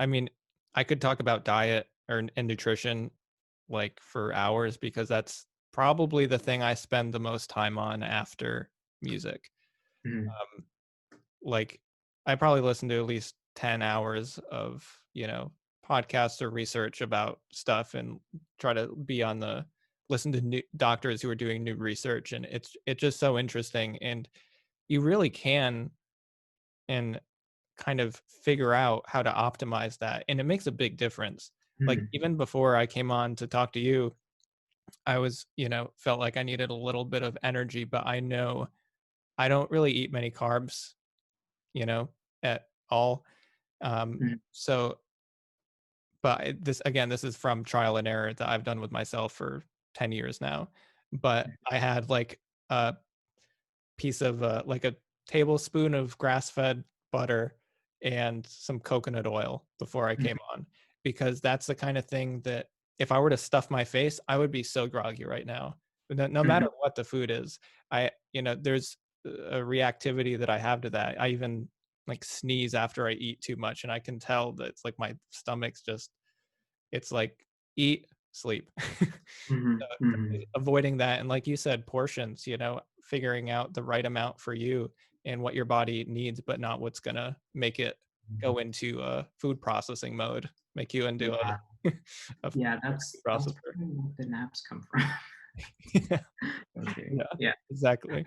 I mean, I could talk about diet and nutrition like for hours, because that's probably the thing I spend the most time on after music. Mhm. Um, like I probably listen to at least 10 hours of, podcasts or research about stuff and try to be on the listen to new doctors who are doing new research, and it's just so interesting, and you really can and kind of figure out how to optimize that, and it makes a big difference. Like, Mhm, even before I came on to talk to you, I was, felt like I needed a little bit of energy, but I know I don't really eat many carbs, you know, at all. mhm, So, but this again, this is from trial and error that I've done with myself for 10 years now. But I had like a piece of like a tablespoon of grass-fed butter and some coconut oil before I mhm, came on, because that's the kind of thing that if I were to stuff my face, I would be so groggy right now. No matter mhm, what the food is, there's a reactivity that I have to that. I even like sneeze after I eat too much, and I can tell that it's like my stomach's just, it's like eat, sleep. mhm, mhm, Avoiding that, and like you said, portions, figuring out the right amount for you and what your body needs, but not what's gonna make it mhm. go into a food processing mode, make you into Yeah, a yeah, food that's processor. probably what the naps come from. Yeah, Okay, yeah, yeah. exactly.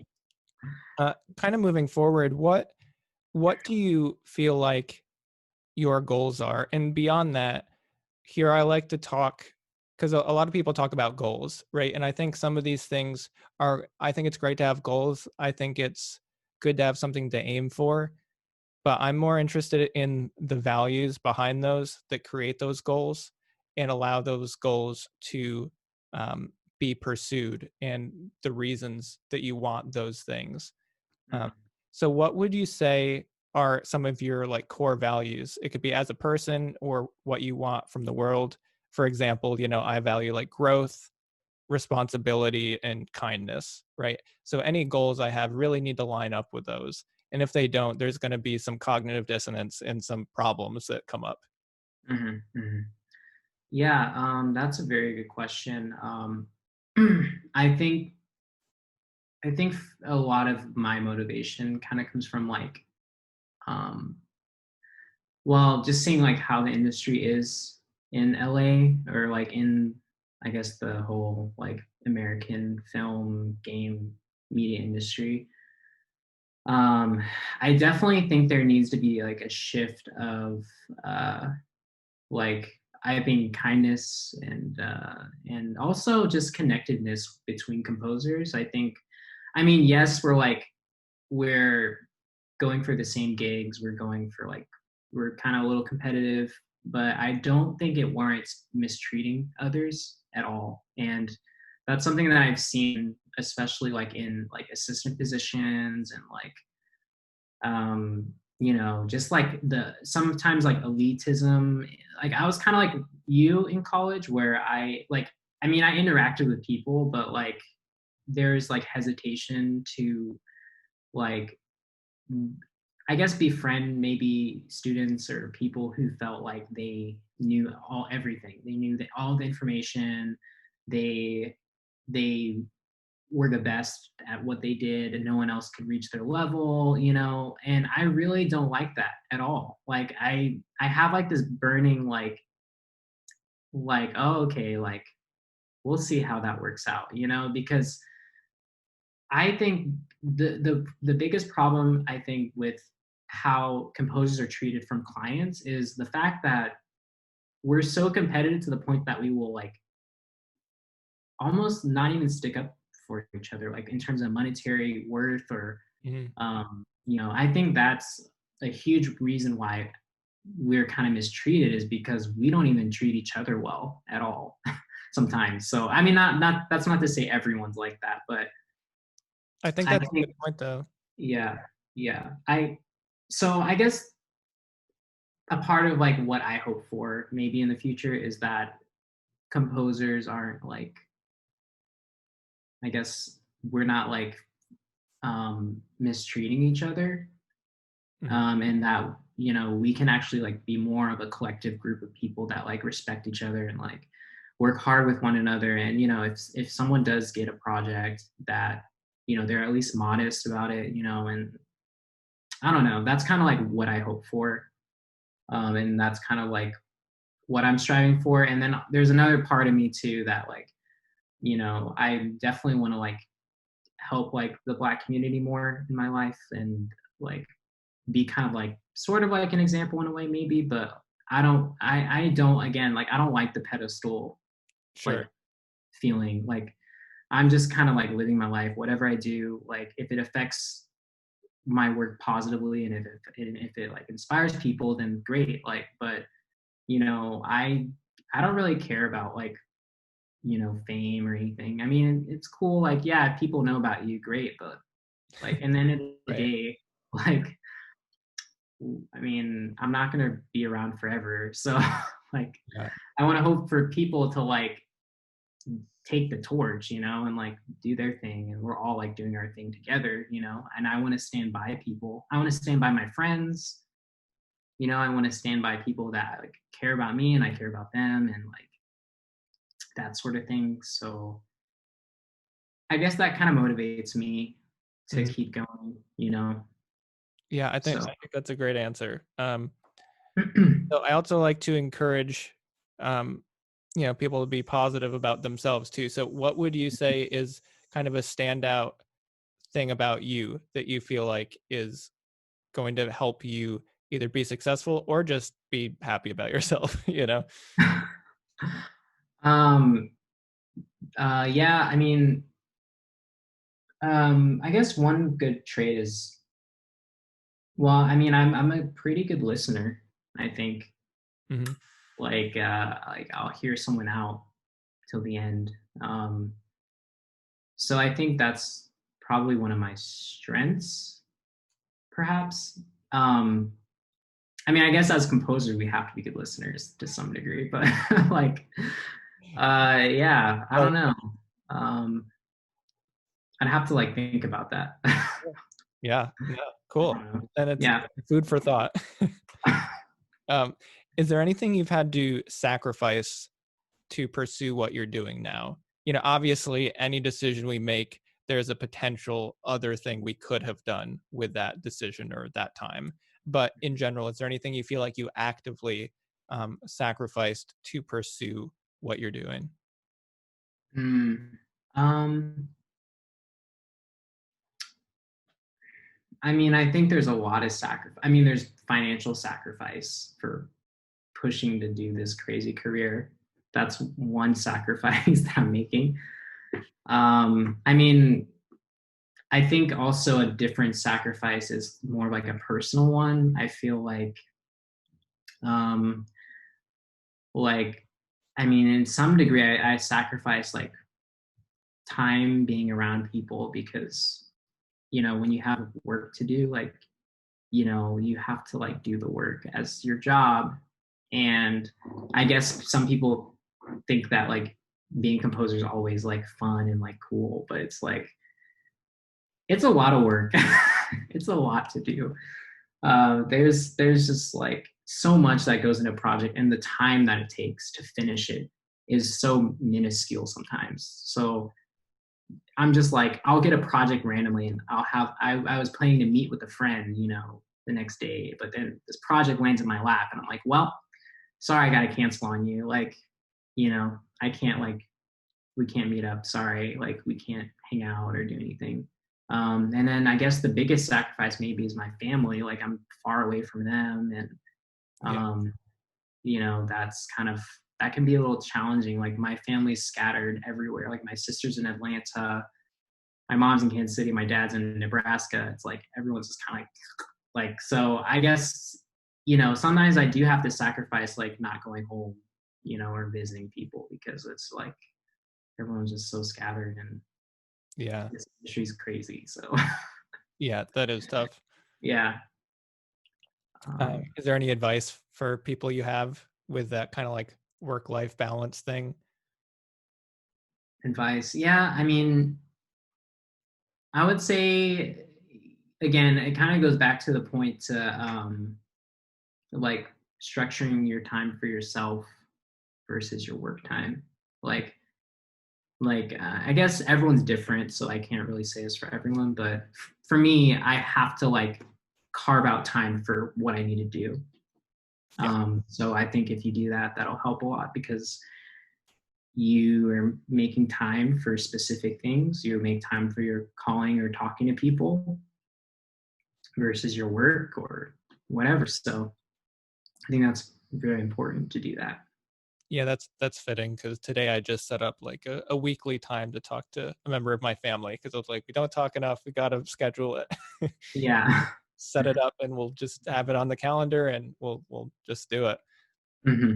Kind of moving forward, what do you feel like your goals are? And beyond that, here I like to talk, because a lot of people talk about goals, right? And I think some of these things I think it's great to have goals. I think it's good to have something to aim for, but I'm more interested in the values behind those that create those goals and allow those goals to be pursued, and the reasons that you want those things. um, Mhm, so what would you say are some of your like core values? It could be as a person or what you want from the world. For example, I value like growth, responsibility, and kindness, right? So any goals I have really need to line up with those. And if they don't, there's going to be some cognitive dissonance and some problems that come up. mhm, mhm. Yeah, that's a very good question. I think a lot of my motivation kind of comes from like, um, well, just seeing like how the industry is in LA, or like in, I guess, the whole like American film game media industry. Um, I definitely think there needs to be like a shift of uh, like, I think kindness and also just connectedness between composers. I think, I mean, yes, we're going for the same gigs. We're kind of a little competitive, but I don't think it warrants mistreating others at all. And that's something that I've seen, especially like in like assistant positions and like, just like the sometimes like elitism. Like I was kind of like you in college, where I mean, I interacted with people, but like there's like hesitation to like, I guess, befriend maybe students or people who felt like they knew everything. They knew that all the information. They they were the best at what they did and no one else could reach their level. And I really don't like that at all. Like I have like this burning like, oh, okay, like we'll see how that works out, because I think the biggest problem, I think, with how composers are treated from clients is the fact that we're so competitive to the point that we will like almost not even stick up for each other, like in terms of monetary worth. Or Mhm. I think that's a huge reason why we're kind of mistreated, is because we don't even treat each other well at all sometimes. So I mean, not that's not to say everyone's like that, but I think I that's a think, good point, though. yeah, yeah. I guess a part of like what I hope for maybe in the future is that composers aren't like, I guess, we're not like mistreating each other, Mhm. and that we can actually like be more of a collective group of people that like respect each other and like work hard with one another. And if someone does get a project, that they're at least modest about it. And I don't know, that's kind of like what I hope for. And that's kind of like what I'm striving for. And then there's another part of me too that like, I definitely want to like help like the Black community more in my life and like be kind of like sort of like an example in a way maybe, but I don't again like I don't like the pedestal like Sure. feeling. Like I'm just kind of like living my life, whatever I do, like if it affects my work positively and if it like inspires people, then great. Like, but you know, I don't really care about like, fame or anything. I mean, it's cool, like, yeah, if people know about you, great, but like, and then at the end of the Right. day, like, I mean, I'm not gonna be around forever. So like Yeah. I wanna hope for people to like take the torch, and like do their thing, and we're all like doing our thing together, and I want to stand by people. I want to stand by my friends, I want to stand by people that like care about me and I care about them and like that sort of thing. So I guess that kind of motivates me to Mhm. keep going. Yeah, So I think that's a great answer. So I also like to encourage, um, people to be positive about themselves too. So what would you say is kind of a standout thing about you that you feel like is going to help you either be successful or just be happy about yourself, you know? um yeah, I mean, I guess one good trait is, well, I mean, I'm a pretty good listener, I think. Mhm. Like I'll hear someone out till the end. Um, so I think that's probably one of my strengths, perhaps. Um, I mean, I guess as composers, we have to be good listeners to some degree, but like, yeah, I Oh, don't know. Um, I'd have to like think about that. yeah. No, I cool. don't know. And it's Yeah. food for thought. Um, is there anything you've had to sacrifice to pursue what you're doing now? Obviously, any decision we make, there's a potential other thing we could have done with that decision or that time. But in general, is there anything you feel like you actively sacrificed to pursue what you're doing? Hmm. Um, I mean, I think there's a lot of sacrifice. I mean, there's financial sacrifice for pushing to do this crazy career. That's one sacrifice that I'm making. I mean, I think also a different sacrifice is more like a personal one. I feel um, like, I mean, in some degree, I sacrifice like time being around people because, when you have work to do, like, you have to like do the work as your job. And I guess some people think that like being a composer is always like fun and like cool, but it's like it's a lot of work. It's a lot to do. There's just like so much that goes into a project, and the time that it takes to finish it is so minuscule sometimes. So I'm just like, I'll get a project randomly and I was planning to meet with a friend, the next day, but then this project lands in my lap and I'm like, well, sorry, I got to cancel on you. Like, I can't like, we can't meet up. Sorry. Like we can't hang out or do anything. And then I guess the biggest sacrifice maybe is my family. Like I'm far away from them. And, Yeah. um, that's kind of, that can be a little challenging. Like my family's scattered everywhere. Like my sister's in Atlanta, my mom's in Kansas City, my dad's in Nebraska. It's like everyone's just kind of like so I guess, sometimes I do have to sacrifice like not going home, or visiting people because it's like everyone's just so scattered and Yeah. this industry's crazy. So Yeah. That is tough. yeah. Is there any advice for people you have with that kind of like work life balance thing? Advice. Yeah, I mean, I would say again, it kind of goes back to the point to like structuring your time for yourself versus your work time. Like I guess everyone's different, so I can't really say this for everyone, but for me, I have to like carve out time for what I need to do. Yeah. So I think if you do that, that'll help a lot because you are making time for specific things. You make time for your calling or talking to people versus your work or whatever. So I think that's very important to do that. Yeah, that's fitting because today I just set up like a weekly time to talk to a member of my family because I was like, we don't talk enough. We got to schedule it, Yeah. set it up, and we'll just have it on the calendar and we'll just do it. Hmm.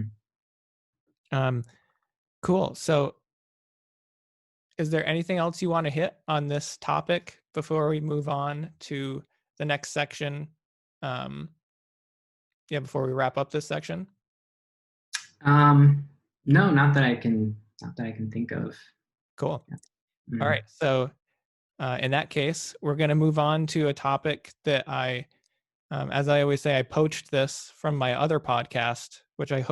Um, cool. So, is there anything else you want to hit on this topic before we move on to the next section? Um, yeah, before we wrap up this section. Um, no, not that I can think of. Cool. Yeah. All Mhm. right. So, in that case, we're going to move on to a topic that as I always say, I poached this from my other podcast, which I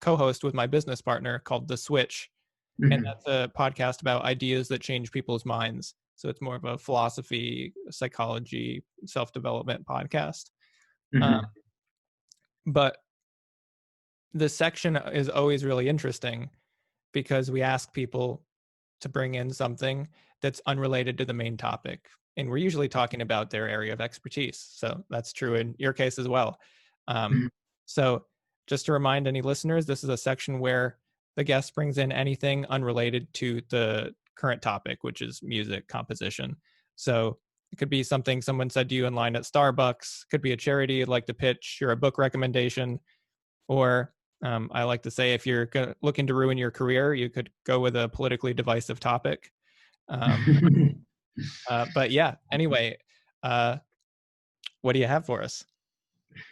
co-host with my business partner called The Switch. And Mhm. that's a podcast about ideas that change people's minds. So it's more of a philosophy, psychology, self-development podcast. Uh, Mhm. but the section is always really interesting because we ask people to bring in something that's unrelated to the main topic. And we're usually talking about their area of expertise. So that's true in your case as well. Um, Mhm. so just to remind any listeners, this is a section where the guest brings in anything unrelated to the current topic, which is music composition. So it could be something someone said to you in line at Starbucks, could be a charity you'd like to pitch, or a book recommendation, or I like to say, if you're looking to ruin your career, you could go with a politically divisive topic. Um, but yeah, anyway, uh, what do you have for us?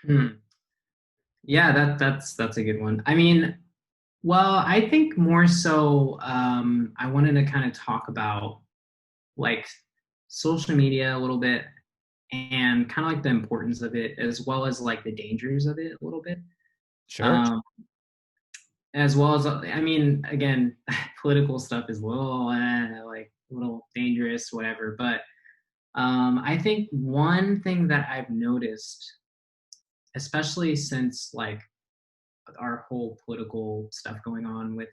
Hmm. Yeah, that's a good one. I mean, well, I think more so I wanted to kind of talk about like social media a little bit and kind of like the importance of it as well as like the dangers of it a little bit. Sure. Um, as well as I mean, again, political stuff is a little like a little dangerous, whatever. But I think one thing that I've noticed, especially since like our whole political stuff going on with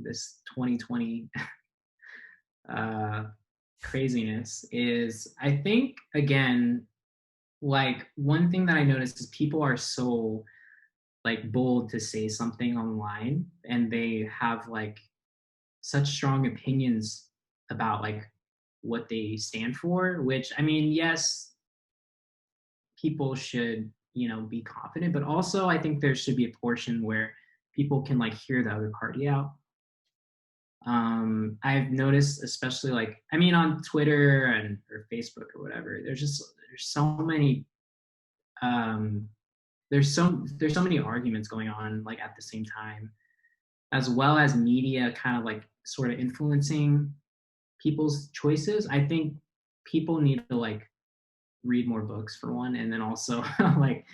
this 2020 uh, craziness, is I think again like one thing that I noticed is people are so like bold to say something online and they have like such strong opinions about like what they stand for, which I mean, yes, people should, be confident, but also I think there should be a portion where people can like hear the other party out. I've noticed, especially like, I mean, on Twitter and or Facebook or whatever, there's so many um there's so many arguments going on like at the same time, as well as media kind of like sort of influencing people's choices. I think people need to like read more books for one, and then also like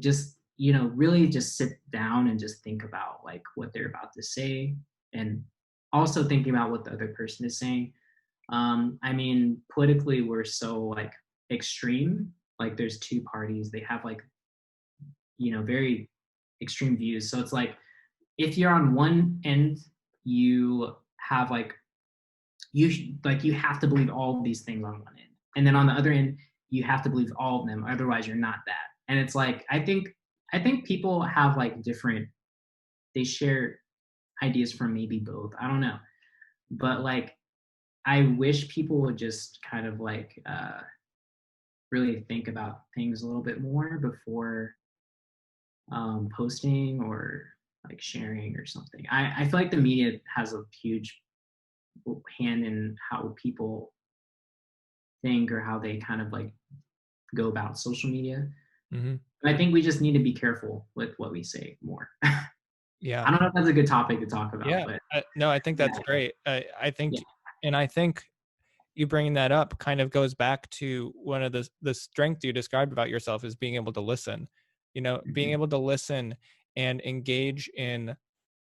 just really just sit down and just think about like what they're about to say, and also thinking about what the other person is saying. I mean, politically we're so like extreme, like there's two parties, they have like very extreme views, so it's like if you're on one end, you have like you have to believe all of these things on one end, and then on the other end you have to believe all of them, otherwise you're not that. And it's like I think people have like different, they share ideas from maybe both, I don't know, but like I wish people would just kind of like really think about things a little bit more before posting or like sharing or something. I feel like the media has a huge hand in how people think or how they kind of like go about social media. Hmm. I think we just need to be careful with what we say more. Yeah. I don't know if that's a good topic to talk about, Yeah. but No, I think yeah, that's great. I yeah. think, and I think you bringing that up kind of goes back to one of the strengths you described about yourself is being able to listen. Being Mhm. able to listen and engage in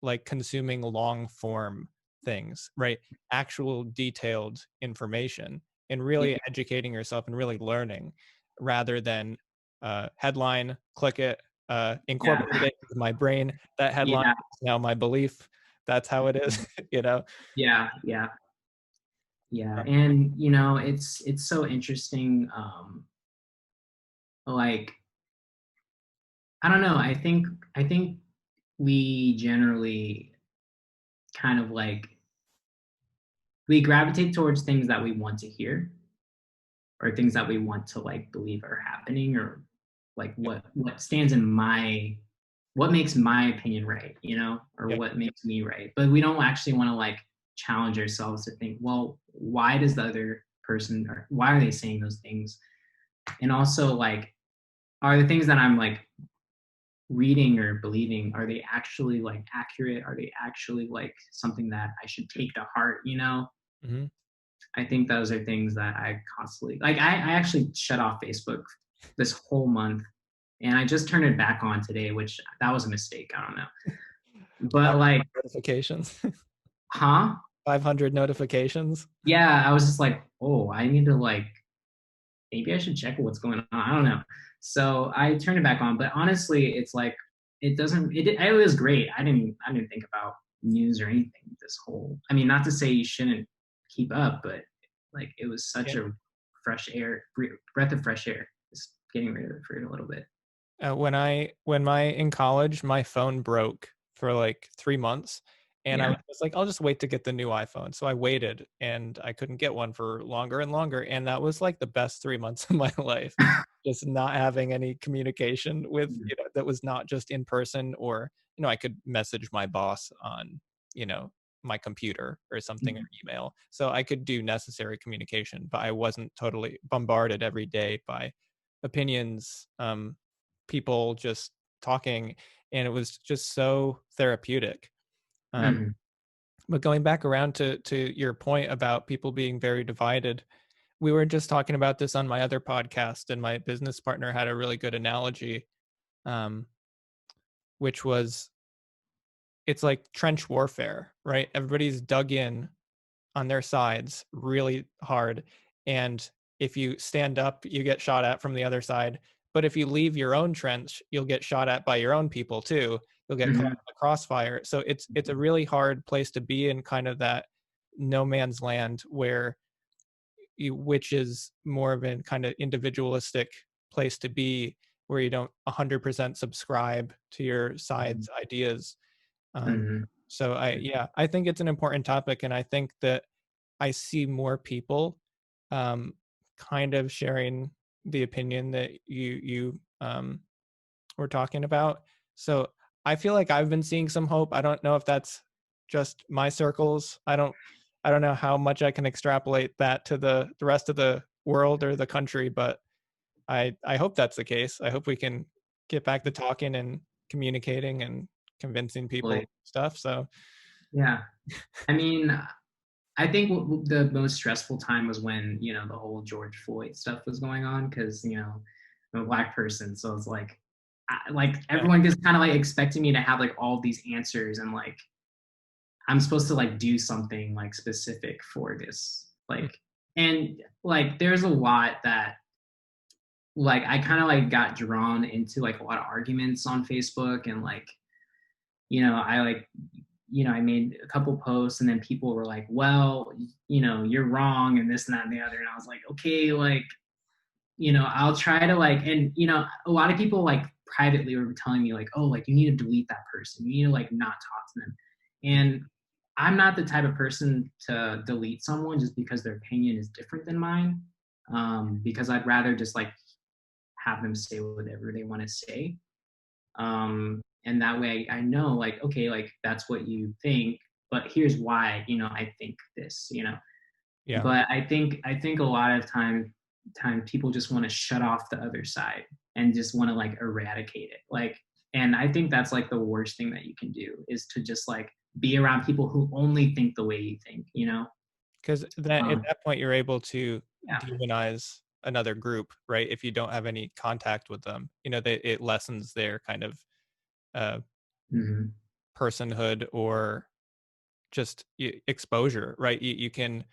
like consuming long form things, right? Actual detailed information and Yeah. really educating yourself and really learning rather than headline, click it. Yeah. incorporated it into my brain. That headline Yeah. is now my belief. That's how it is, you know? Yeah. Yeah. Yeah. Uh, And it's so interesting. Like, I don't know. I think we generally kind of like we gravitate towards things that we want to hear or things that we want to like believe are happening, or like what stands in my what makes my opinion right, or yeah. what makes me right. But we don't actually want to like challenge ourselves to think, well, why does the other person, or why are they saying those things? And also, like, are the things that I'm like reading or believing, are they actually like accurate? Are they actually like something that I should take to heart? Mhm. I think those are things that I constantly like. I actually shut off Facebook this whole month, and I just turned it back on today, which that was a mistake. I don't know. But 500 like, notifications. huh? 500 notifications. Yeah, I was just like, oh, I need to like maybe I should check what's going on. I don't know. So I turned it back on, but honestly, it's like it doesn't. It was great. I didn't think about news or anything. This whole. I mean, not to say you shouldn't keep up, but like it was such Yeah. a fresh air, breath of fresh air. Just getting rid of it for a little bit. When my in college, my phone broke for like 3 months, and I Yeah. was like, I'll just wait to get the new iPhone. So I waited, and I couldn't get one for longer and longer, and that was like the best 3 months of my life. Just not having any communication with, that was not just in person, or I could message my boss on, my computer or something, or Mhm. email, so I could do necessary communication, but I wasn't totally bombarded every day by opinions, people just talking, and it was just so therapeutic. Um, Mhm. but going back around to your point about people being very divided, we were just talking about this on my other podcast, and my business partner had a really good analogy, um, which was it's like trench warfare, right? Everybody's dug in on their sides really hard. And if you stand up, you get shot at from the other side. But if you leave your own trench, you'll get shot at by your own people too. You'll get caught Mhm. in the crossfire. So it's a really hard place to be in, kind of that no man's land where which is more of a kind of individualistic place to be, where you don't 100% subscribe to your Mhm. side's ideas. Um, Mhm. so I think it's an important topic, and I think that I see more people, um, kind of sharing the opinion that you were talking about. So I feel like I've been seeing some hope. I don't know if that's just my circles. I don't know how much I can extrapolate that to the rest of the world or the country, but I hope that's the case. I hope we can get back to talking and communicating and convincing people Like, stuff. So yeah. I mean, I think the most stressful time was when the whole George Floyd stuff was going on, because I'm a black person, so it's like like yeah, everyone just kind of like expecting me to have like all these answers, and like I'm supposed to like do something like specific for this, mm, like, and like there's a lot that like I kind of like got drawn into like a lot of arguments on Facebook, and like I like I made a couple posts, and then people were like, well, you're wrong, and this and that and the other. And I was like, okay, like, I'll try to like, and, a lot of people like privately were telling me like, oh, like you need to delete that person. You need to like not talk to them. And I'm not the type of person to delete someone just because their opinion is different than mine. Because I'd rather just like have them say whatever they want to say. And that way I know like, okay, like that's what you think, but here's why I think this. yeah. But I think a lot of time people just want to shut off the other side and just want to like eradicate it, like, and I think that's like the worst thing that you can do, is to just like be around people who only think the way you think. Because that at um that point you're able to yeah. demonize another group, right? If you don't have any contact with them, it lessens their kind of uh, Hmm. personhood, or just exposure, right? You can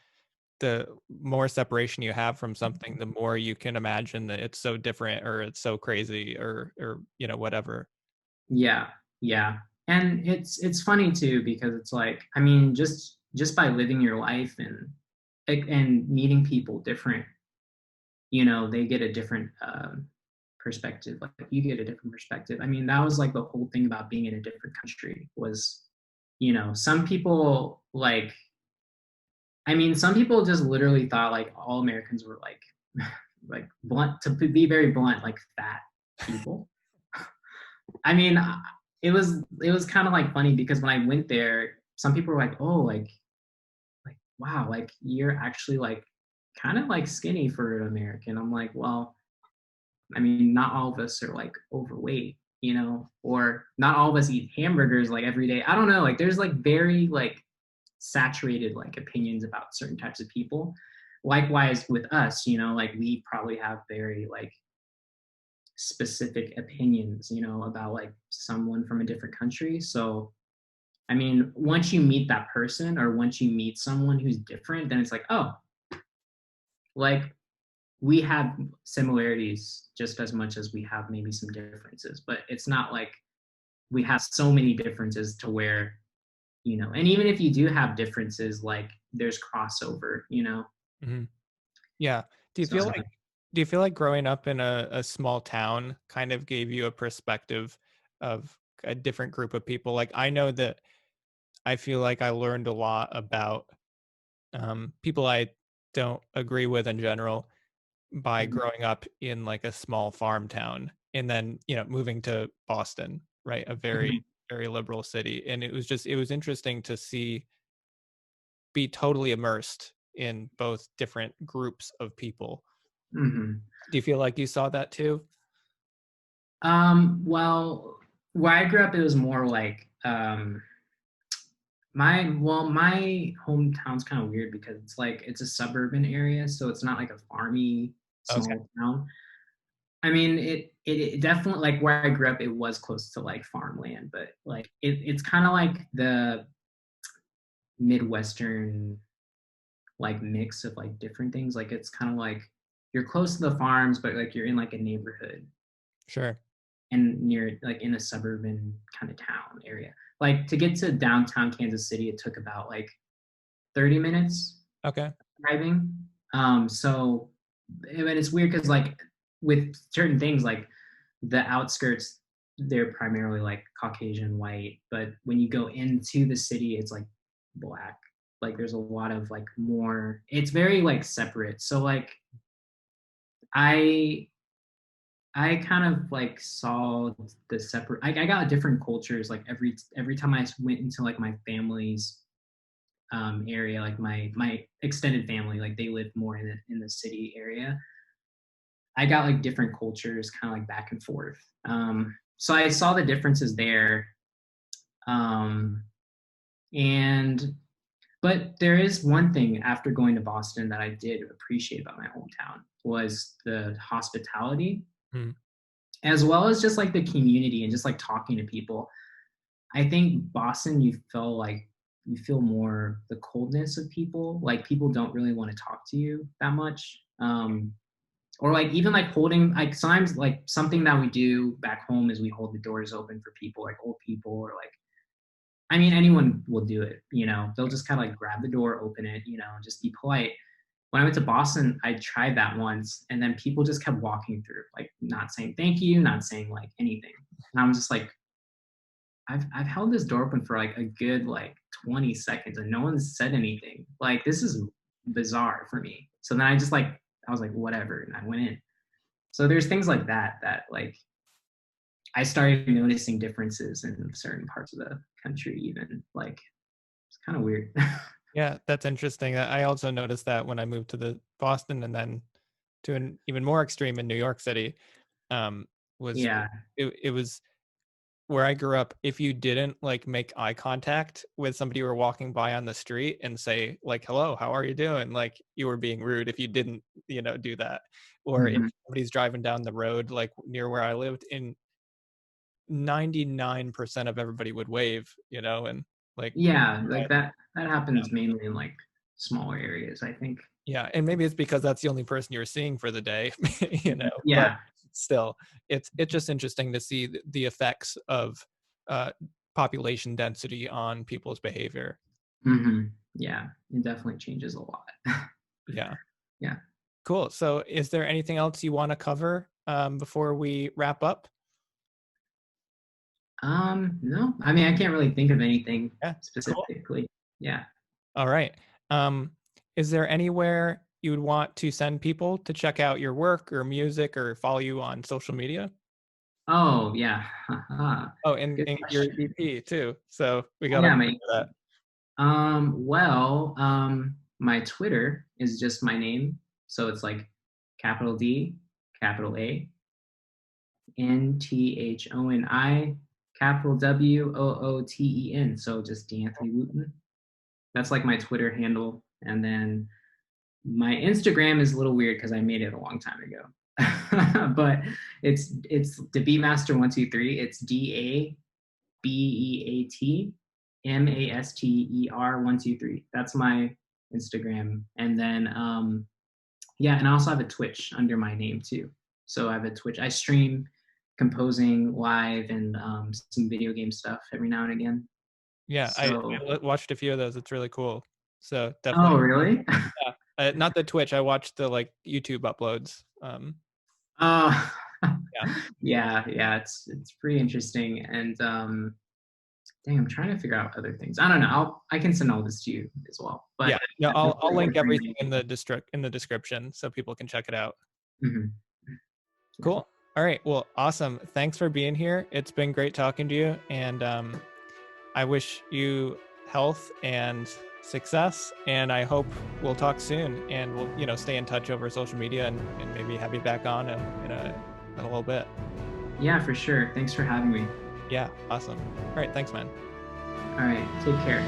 the more separation you have from something, the more you can imagine that it's so different or it's so crazy or whatever. Yeah, yeah. And it's funny too because it's like, I mean, just by living your life and meeting people different, they get a different perspective. Like you get a different perspective. I mean, that was like the whole thing about being in a different country was, some people like, I mean, some people just literally thought like all Americans were like, like blunt, to be very blunt, like fat people. I mean, it was kind of like funny because when I went there, some people were like, "Oh, like wow, like you're actually like kind of like skinny for an American." I'm like, "Well, I mean, not all of us are like overweight, or not all of us eat hamburgers like every day. I don't know. Like there's like very like saturated like opinions about certain types of people. Likewise with us, like we probably have very like specific opinions, about like someone from a different country. So, I mean, once you meet that person or once you meet someone who's different, then it's like, oh, like we have similarities just as much as we have maybe some differences, but it's not like we have so many differences to where, and even if you do have differences, like there's crossover. Hmm. Yeah. Do you So, feel like do you feel like growing up in a small town kind of gave you a perspective of a different group of people? Like I know that I feel like I learned a lot about people I don't agree with in general by mhm, growing up in like a small farm town and then, moving to Boston, right? A very, mhm, very liberal city. And it was interesting to be totally immersed in both different groups of people. mhm. Do you feel like you saw that too? Well, where I grew up, it was more like my hometown's kind of weird because it's like it's a suburban area, so it's not like a farmy Okay, small town. I mean, it definitely like where I grew up, it was close to like farmland, but like it's kind of like the Midwestern like mix of like different things. Like it's kind of like you're close to the farms, but like you're in like a neighborhood sure. and near like in a suburban kind of town area. Like to get to downtown Kansas City, it took about like 30 minutes Okay, driving. So and it's weird because like with certain things like the outskirts, they're primarily like Caucasian white, but when you go into the city, it's like black. Like there's a lot of like more. It's very like separate. So like I I kind of like saw the separate. I got different cultures like every time I went into like my family's area, like my extended family, like they live more in the city area. I got like different cultures, kind of like back and forth. So I saw the differences there, um, and but there is one thing after going to Boston that I did appreciate about my hometown was the hospitality, mm, as well as just like the community and just like talking to people. I think Boston, you feel more the coldness of people. Like people don't really want to talk to you that much. Or like even like holding like sometimes like something that we do back home is we hold the doors open for people, like old people or like I mean anyone will do it, They'll just kind of like grab the door, open it, and just be polite. When I went to Boston, I tried that once and then people just kept walking through, like not saying thank you, not saying like anything. And I'm just like, I've held this door open for like a good like 20 seconds and no one's said anything. Like this is bizarre for me. So then I was like, whatever, and I went in. So there's things like that like I started noticing differences in certain parts of the country, even like it's kind of weird. yeah, that's interesting. I also noticed that when I moved to the Boston and then to an even more extreme in New York City. Um, was Yeah. it was where I grew up, if you didn't like make eye contact with somebody you were walking by on the street and say like, "Hello, how are you doing?" Like you were being rude if you didn't, do that. Or if Hmm. somebody's driving down the road like near where I lived, in 99% of everybody would wave, and like Yeah, try like and that happens mainly in like smaller areas, I think. Yeah, and maybe it's because that's the only person you're seeing for the day, but Yeah. still, it's just interesting to see the effects of uh, population density on people's behavior. Yeah, it definitely changes a lot. Yeah, Yeah. cool. So, is there anything else you want to cover before we wrap up? No, I mean, I can't really think of anything Yeah, cool. specifically. Yeah. All right. Um, is there anywhere you would want to send people to check out your work or music or follow you on social media? Oh, yeah. Oh, Good and your question. EP too. So we Oh, got to yeah, make my sure that. my Twitter is just my name. So it's like capital D, capital A, Nthoni, capital Wooten. So just D'Anthoni Wooten. That's like my Twitter handle. And then my Instagram is a little weird because I made it a long time ago. But it's the Beatmaster123. It's DABEATMASTER123. That's my Instagram. And then yeah, and I also have a Twitch under my name too. So I have a Twitch. I stream composing live and some video game stuff every now and again. Yeah, So I watched a few of those. It's really cool. So oh definitely, really? yeah. Not the Twitch. I watched the like YouTube uploads. uh Yeah, yeah, it's pretty interesting. And dang, I'm trying to figure out other things. I don't know. I can send all this to you as well. But yeah. No, those I'll are the link three everything main in things. the description so people can check it out. Mhm. Yeah. Cool. All right. Well, awesome. Thanks for being here. It's been great talking to you, and I wish you health and success. And I hope we'll talk soon, and we'll stay in touch over social media, and maybe have you back on in a little bit. Yeah, for sure. Thanks for having me. Yeah. Awesome. All right. Thanks, man. All right. Take care.